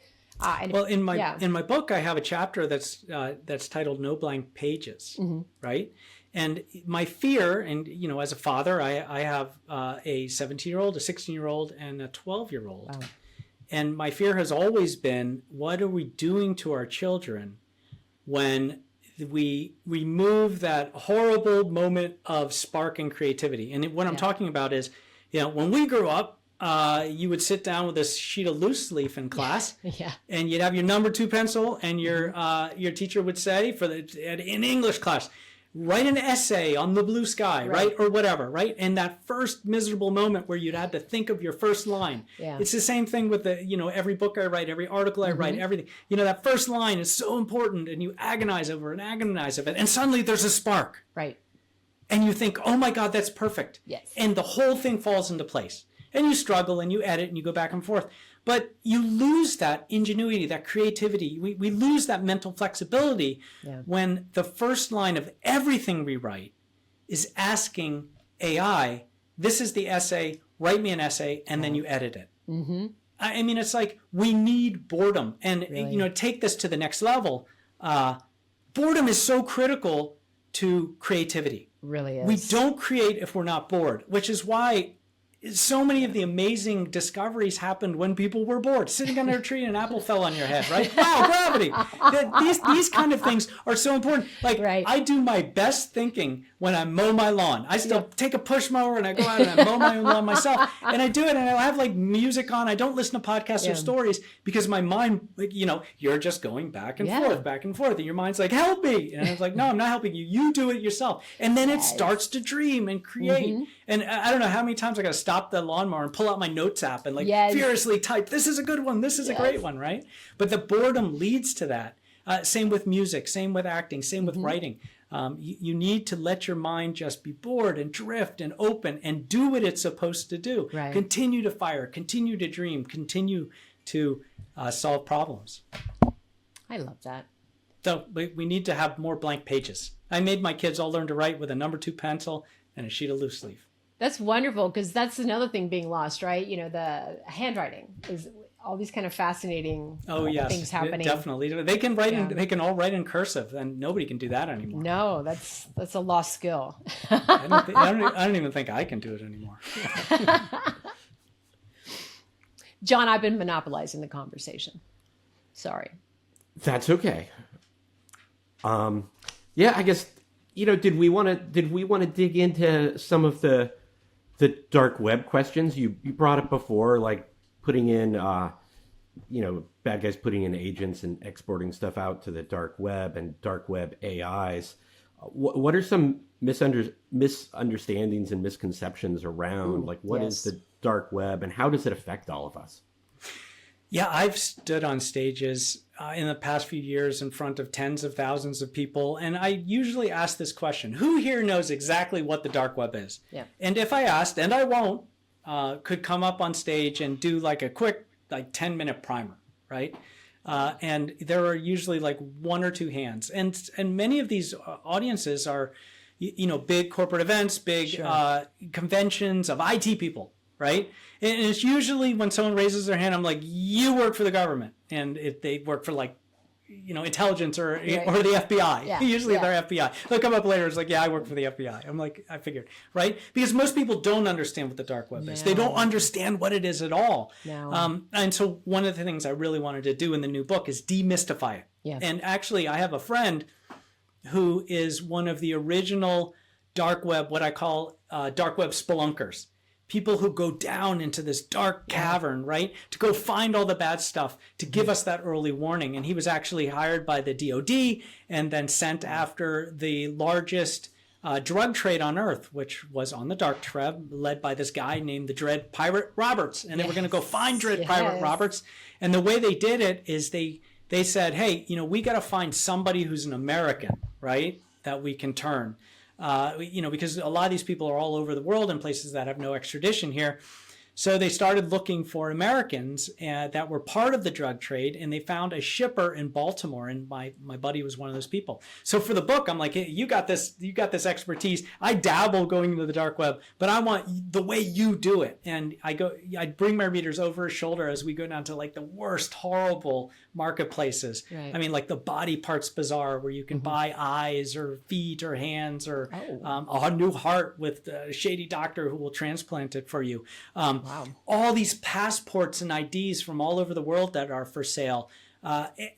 In my book, I have a chapter that's titled "No Blank Pages," right? And my fear, and as a father, I have a 17-year-old, a 16-year-old, and a 12-year-old, wow. And my fear has always been, what are we doing to our children when we remove that horrible moment of spark and creativity? And what I'm talking about is, when we grew up, you would sit down with a sheet of loose leaf in class, and you'd have your number 2 pencil, and your teacher would say in English class, write an essay on the blue sky, right? Or whatever, right? And that first miserable moment where you'd had to think of your first line. Yeah. It's the same thing with every book I write, every article I write, everything. That first line is so important, and you agonize over it, and suddenly there's a spark. Right. And you think, oh my God, that's perfect. Yes. And the whole thing falls into place. And you struggle and you edit and you go back and forth. But you lose that ingenuity, that creativity. We lose that mental flexibility when the first line of everything we write is asking AI, this is the essay, write me an essay, and then you edit it. Mm-hmm. I mean, it's like we need boredom. And, take this to the next level. Boredom is so critical to creativity. Really is. We don't create if we're not bored, which is why so many of the amazing discoveries happened when people were bored, sitting under a tree and an apple fell on your head, right? Wow, gravity. These kind of things are so important. Like, I do my best thinking when I mow my lawn. I still take a push mower and I go out and I mow my own lawn myself. And I do it, and I have like music on. I don't listen to podcasts or stories, because my mind, you're just going back and forth. And your mind's like, help me. And I was like, no, I'm not helping you. You do it yourself. And then it starts to dream and create. Mm-hmm. And I don't know how many times I got to stop the lawnmower and pull out my notes app and furiously type, this is a good one, this is a great one, right? But the boredom leads to that. Same with music, same with acting, same with writing. You need to let your mind just be bored and drift and open and do what it's supposed to do. Right. Continue to fire, continue to dream, continue to solve problems. I love that. So we need to have more blank pages. I made my kids all learn to write with a number 2 pencil and a sheet of loose leaf. That's wonderful, because that's another thing being lost, right? The handwriting is all these kind of fascinating things happening. Definitely. They can write they can all write in cursive, and nobody can do that anymore. No, that's a lost skill. I don't even think I can do it anymore. John, I've been monopolizing the conversation. Sorry. That's okay. I guess did we want to dig into some of the dark web questions you brought up before, like putting in bad guys putting in agents and exporting stuff out to the dark web and dark web AIs? What are some misunderstandings and misconceptions around what is the dark web, and how does it affect all of us? Yeah, I've stood on stages in the past few years in front of tens of thousands of people, and I usually ask this question: who here knows exactly what the dark web is? Yeah. And if I asked, and I won't, could come up on stage and do like a quick 10-minute primer, right? And there are usually like 1 or 2 hands, and many of these audiences are, big corporate events, big conventions of IT people. Right? And it's usually when someone raises their hand, I'm like, you work for the government. And if they work for intelligence or the FBI, usually they're FBI. They'll come up later. It's like, I work for the FBI. I'm like, I figured, right? Because most people don't understand what the dark web is. They don't understand what it is at all. No. And so one of the things I really wanted to do in the new book is demystify it. Yeah. And actually, I have a friend who is one of the original dark web, what I call dark web spelunkers. People who go down into this dark cavern, right, to go find all the bad stuff, to give us that early warning. And he was actually hired by the DOD and then sent after the largest drug trade on Earth, which was on the dark web, led by this guy named the Dread Pirate Roberts. And they were going to go find Dread Pirate Roberts. And the way they did it is they said, hey, we got to find somebody who's an American, right, that we can turn. Because a lot of these people are all over the world in places that have no extradition here. So they started looking for Americans that were part of the drug trade, and they found a shipper in Baltimore, and my buddy was one of those people. So for the book, I'm like, hey, you got this expertise. I dabble going into the dark web, but I want the way you do it. And I bring my readers over his shoulder as we go down to like the worst, horrible marketplaces. Right. I mean, like the Body Parts Bazaar, where you can buy eyes or feet or hands or a new heart with a shady doctor who will transplant it for you. Wow. All these passports and IDs from all over the world that are for sale.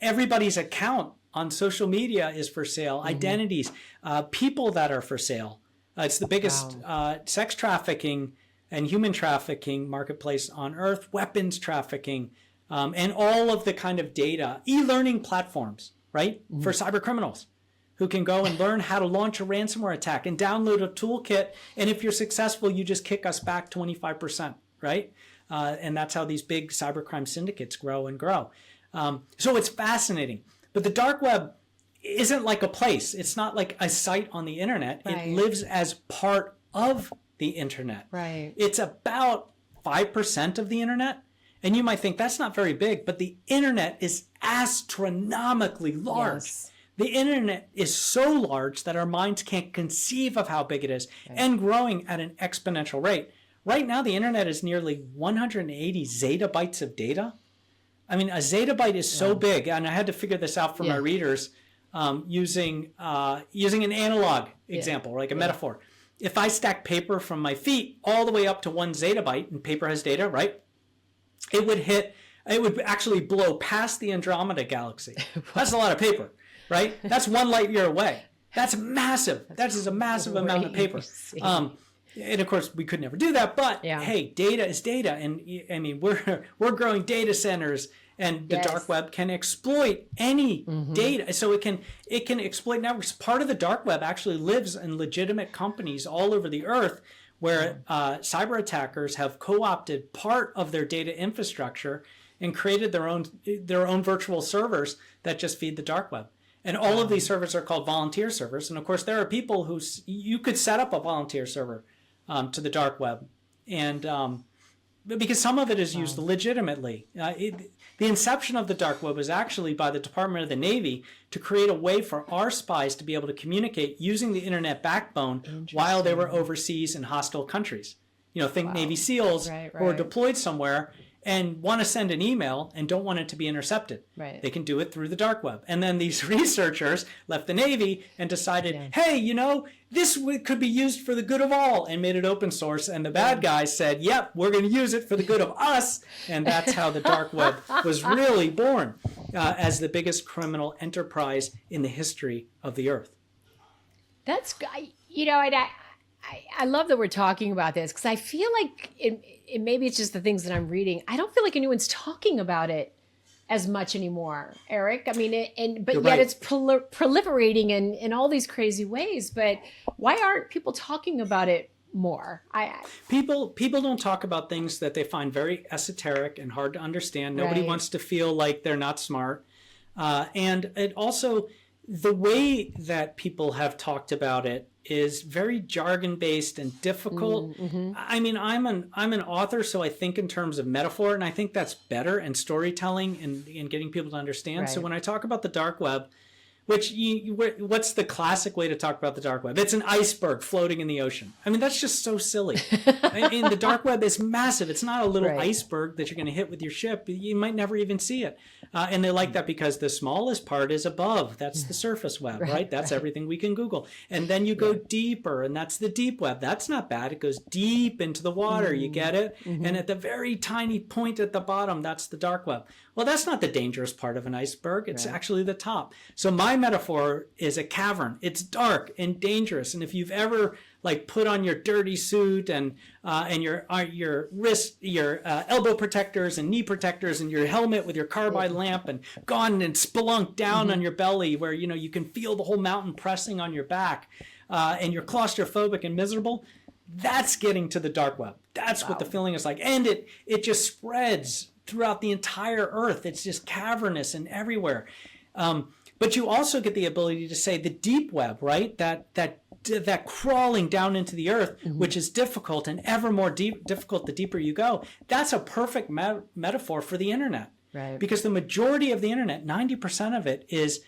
Everybody's account on social media is for sale. Identities, people that are for sale. It's the biggest sex trafficking and human trafficking marketplace on earth, weapons trafficking, and all of the kind of data, e-learning platforms, right, for cyber criminals who can go and learn how to launch a ransomware attack and download a toolkit. And if you're successful, you just kick us back 25%. Right? And that's how these big cybercrime syndicates grow and grow. So it's fascinating. But the dark web isn't like a place. It's not like a site on the internet. Right. It lives as part of the internet. Right. It's about 5% of the internet. And you might think that's not very big, but the internet is astronomically large. Yes. The internet is so large that our minds can't conceive of how big it is, and growing at an exponential rate. Right now, the internet is nearly 180 zettabytes of data. I mean, a zettabyte is so big, and I had to figure this out for my readers using an analog example, like a metaphor. If I stack paper from my feet all the way up to 1 zettabyte, and paper has data, right? It would actually blow past the Andromeda galaxy. That's a lot of paper, right? That's 1 light year away. That's massive. That is a massive amount of paper. And of course, we could never do that. But hey, data is data, and I mean, we're growing data centers, and the dark web can exploit any data. So it can exploit networks. Part of the dark web actually lives in legitimate companies all over the earth, where cyber attackers have co-opted part of their data infrastructure and created their own virtual servers that just feed the dark web. And all of these servers are called volunteer servers. And of course, there are people who you could set up a volunteer server to the dark web, and because some of it is used legitimately. The inception of the dark web was actually by the Department of the Navy to create a way for our spies to be able to communicate using the internet backbone while they were overseas in hostile countries. Think Navy SEALs who are deployed somewhere and want to send an email and don't want it to be intercepted. Right. They can do it through the dark web. And then these researchers left the Navy and decided, hey, this could be used for the good of all, and made it open source. And the bad guys said, yep, we're going to use it for the good of us. And that's how the dark web was really born as the biggest criminal enterprise in the history of the earth. That's, I love that we're talking about this, because I feel like maybe it's just the things that I'm reading. I don't feel like anyone's talking about it as much anymore, Eric. I mean, but yet it's proliferating in all these crazy ways. But why aren't people talking about it more? People don't talk about things that they find very esoteric and hard to understand. Nobody wants to feel like they're not smart. And it also, the way that people have talked about it is very jargon based and difficult. I mean, I'm an author, so I think in terms of metaphor, and I think that's better, and storytelling and getting people to understand. So when I talk about the dark web, what's the classic way to talk about the dark web? It's an iceberg floating in the ocean. I mean, that's just so silly. The dark web is massive. It's not a little iceberg that you're going to hit with your ship. You might never even see it. And they like that because the smallest part is above. That's the surface web, right? That's everything we can Google. And then you go deeper, and that's the deep web. That's not bad. It goes deep into the water. You get it? And at the very tiny point at the bottom, that's the dark web. Well, that's not the dangerous part of an iceberg. It's actually the top. So my metaphor is a cavern. It's dark and dangerous. And if you've ever put on your dirty suit and your wrist, your elbow protectors and knee protectors and your helmet with your carbide lamp and gone and spelunked down on your belly where you can feel the whole mountain pressing on your back, and you're claustrophobic and miserable, that's getting to the dark web. That's what the feeling is like. And it just spreads throughout the entire earth. It's just cavernous and everywhere. But you also get the ability to say the deep web, right? That crawling down into the earth, which is difficult and ever more difficult the deeper you go. That's a perfect metaphor for the internet. Right. Because the majority of the internet, 90% of it, is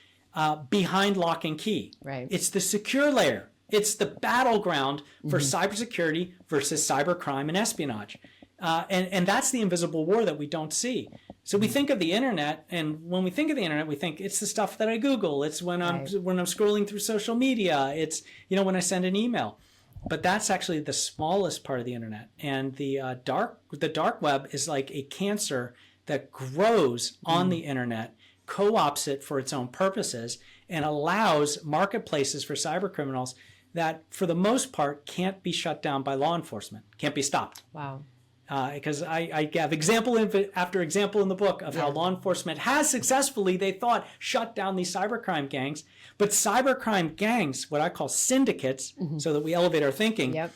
behind lock and key. Right. It's the secure layer. It's the battleground for cybersecurity versus cybercrime and espionage. And that's the invisible war that we don't see. So we think of the internet, and when we think of the internet, we think it's the stuff that I Google. It's when I'm scrolling through social media. It's when I send an email. But that's actually the smallest part of the internet. And the dark web is like a cancer that grows on the internet, co-opts it for its own purposes, and allows marketplaces for cybercriminals that, for the most part, can't be shut down by law enforcement, can't be stopped. Wow. Because I have example after example in the book of how law enforcement has successfully, they thought, shut down these cybercrime gangs. But cybercrime gangs, what I call syndicates, so that we elevate our thinking,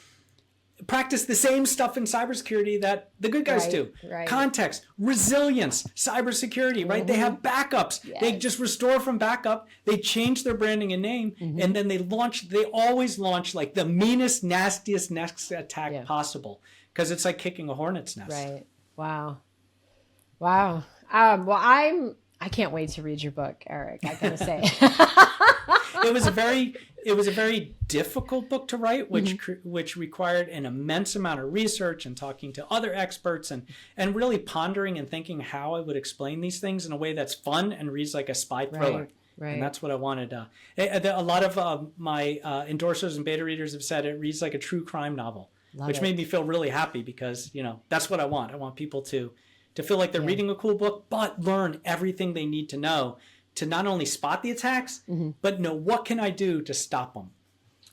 practice the same stuff in cybersecurity that the good guys do. Right. Context, resilience, cybersecurity, right? They have backups. Yes. They just restore from backup. They change their branding and name, and then they always launch like the meanest, nastiest next attack possible. Because it's like kicking a hornet's nest. Right. Wow. Well, I can't wait to read your book, Eric. I gotta say. It was a very difficult book to write, which required an immense amount of research and talking to other experts and really pondering and thinking how I would explain these things in a way that's fun and reads like a spy thriller. Right. And that's what I wanted. A lot of my endorsers and beta readers have said it reads like a true crime novel. Which made me feel really happy because, that's what I want. I want people to feel like they're reading a cool book, but learn everything they need to know to not only spot the attacks, but know what can I do to stop them.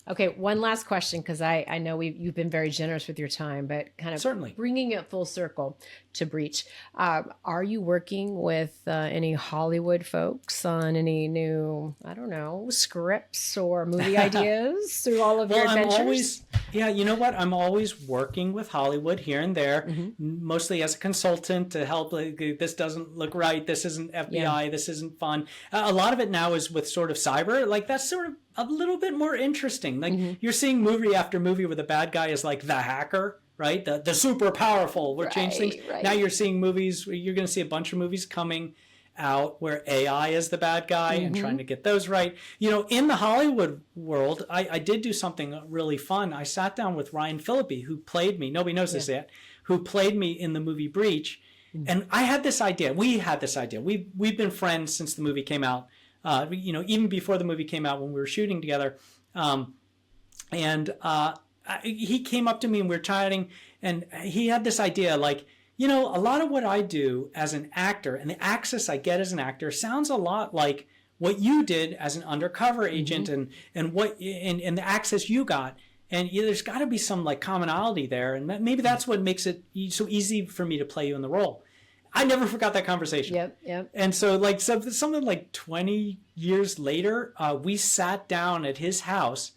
Okay, one last question, because I know you've been very generous with your time, but kind of Certainly. Bringing it full circle to Breach. Are you working with any Hollywood folks on any new, I don't know, scripts or movie ideas through all of your adventures? You know what? I'm always working with Hollywood here and there, mostly as a consultant to help. Like, this doesn't look right. This isn't FBI. This isn't fun. A lot of it now is with sort of cyber. Like, that's sort of a little bit more interesting. Like, you're seeing movie after movie where the bad guy is like the hacker, right? The super powerful, where change things. Right. Now you're seeing movies, you're going to see a bunch of movies coming out where AI is the bad guy and trying to get those right. In the Hollywood world, I did do something really fun. I sat down with Ryan Phillippe, who played me, nobody knows this yet, who played me in the movie Breach. And I had this idea. We had this idea. We've been friends since the movie came out. Even before the movie came out when we were shooting together. He came up to me and we were chatting, and he had this idea like, a lot of what I do as an actor and the access I get as an actor sounds a lot like what you did as an undercover agent and the access you got. And there's got to be some like commonality there. And maybe that's what makes it so easy for me to play you in the role. I never forgot that conversation. Yep. And so something like 20 years later, we sat down at his house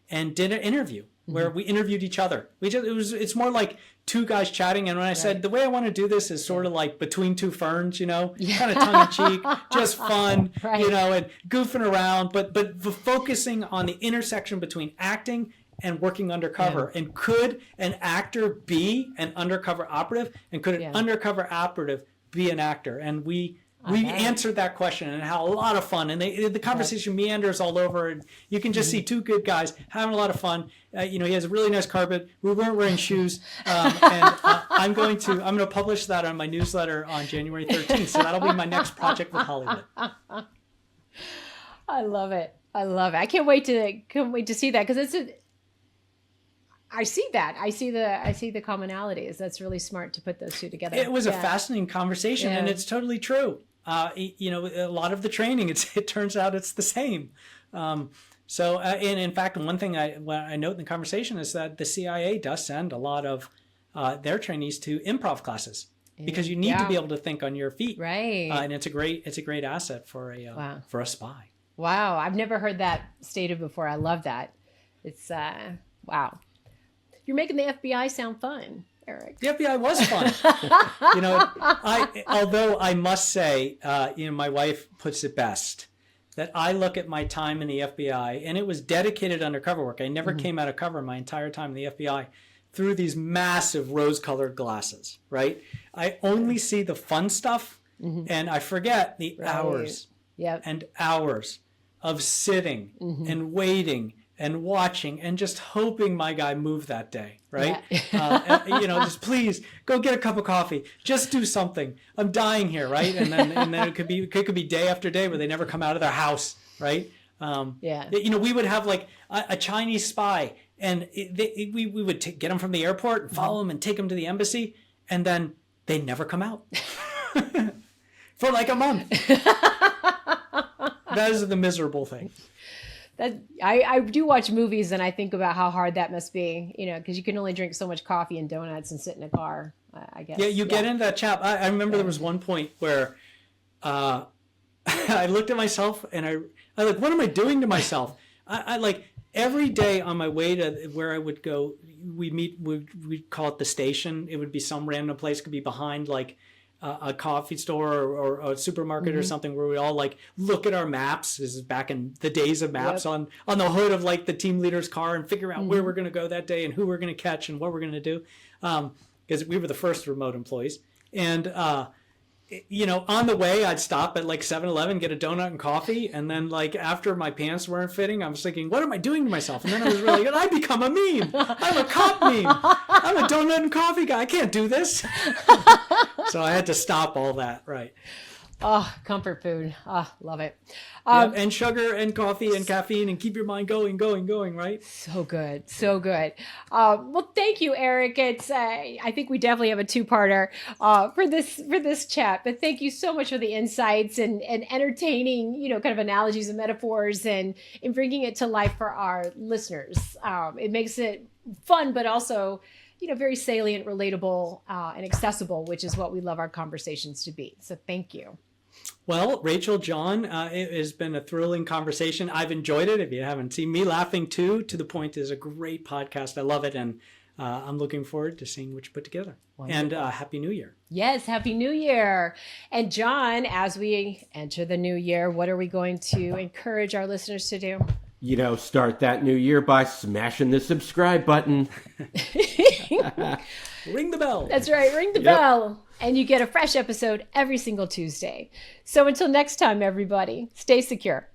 and did an interview where we interviewed each other. It's more like two guys chatting. And when I said, the way I want to do this is sort of like between two ferns, kind of tongue in cheek, just fun, and goofing around, but focusing on the intersection between acting and working undercover. And could an actor be an undercover operative? And could an undercover operative be an actor? And we answered that question and had a lot of fun. And the conversation meanders all over. And you can just see two good guys having a lot of fun. He has a really nice carpet. We weren't wearing shoes. I'm going to publish that on my newsletter on January 13th. So that'll be my next project with Hollywood. I love it. I can't wait to see that, because I see that. I see the commonalities. That's really smart to put those two together. It was a fascinating conversation, and it's totally true. A lot of the training, it turns out it's the same. And in fact, one thing I note in the conversation is that the CIA does send a lot of their trainees to improv classes, because you need to be able to think on your feet. Right. And it's a great asset for a spy. Wow, I've never heard that stated before. I love that. It's wow. You're making the FBI sound fun, Eric. The FBI was fun. Although I must say, my wife puts it best, that I look at my time in the FBI, and it was dedicated undercover work. I never came out of cover my entire time in the FBI through these massive rose-colored glasses, right? I only see the fun stuff, and I forget the hours and hours of sitting and waiting and watching and just hoping my guy moved that day, right? Just please go get a cup of coffee. Just do something. I'm dying here, right? And then it could be day after day where they never come out of their house, right? We would have like a Chinese spy, and we would get them from the airport and follow them and take them to the embassy, and then they never come out for like a month. That is the miserable thing. That I do watch movies and I think about how hard that must be, because you can only drink so much coffee and donuts and sit in a car, I guess. Yeah, you get into that chap. I remember there was one point where I looked at myself and I like, what am I doing to myself? I like every day on my way to where I would go, we'd call it the station. It would be some random place, could be behind like a coffee store or a supermarket or something, where we all like look at our maps. This is back in the days of maps, on the hood of like the team leader's car, and figure out where we're going to go that day and who we're going to catch and what we're going to do. Because we were the first remote employees. And, on the way, I'd stop at like 7-Eleven, get a donut and coffee. And then like after my pants weren't fitting, I was thinking, what am I doing to myself? And then I was really good. I become a meme. I'm a cop meme. I'm a donut and coffee guy. I can't do this. So I had to stop all that. Right. Oh, comfort food. Oh, love it. And sugar and coffee and caffeine, and keep your mind going, right? So good. So good. Well, thank you, Eric. It's, I think we definitely have a two-parter for this chat, but thank you so much for the insights and entertaining, kind of analogies and metaphors and in bringing it to life for our listeners. It makes it fun, but also, very salient, relatable, and accessible, which is what we love our conversations to be. So thank you. Well, Rachel, John, it has been a thrilling conversation. I've enjoyed it. If you haven't seen me laughing too, To the Point is a great podcast. I love it. And I'm looking forward to seeing what you put together. Wonderful. And Happy New Year. Yes, Happy New Year. And John, as we enter the new year, what are we going to encourage our listeners to do? Start that new year by smashing the subscribe button. Ring the bell. That's right. Ring the bell. And you get a fresh episode every single Tuesday. So until next time, everybody, stay secure.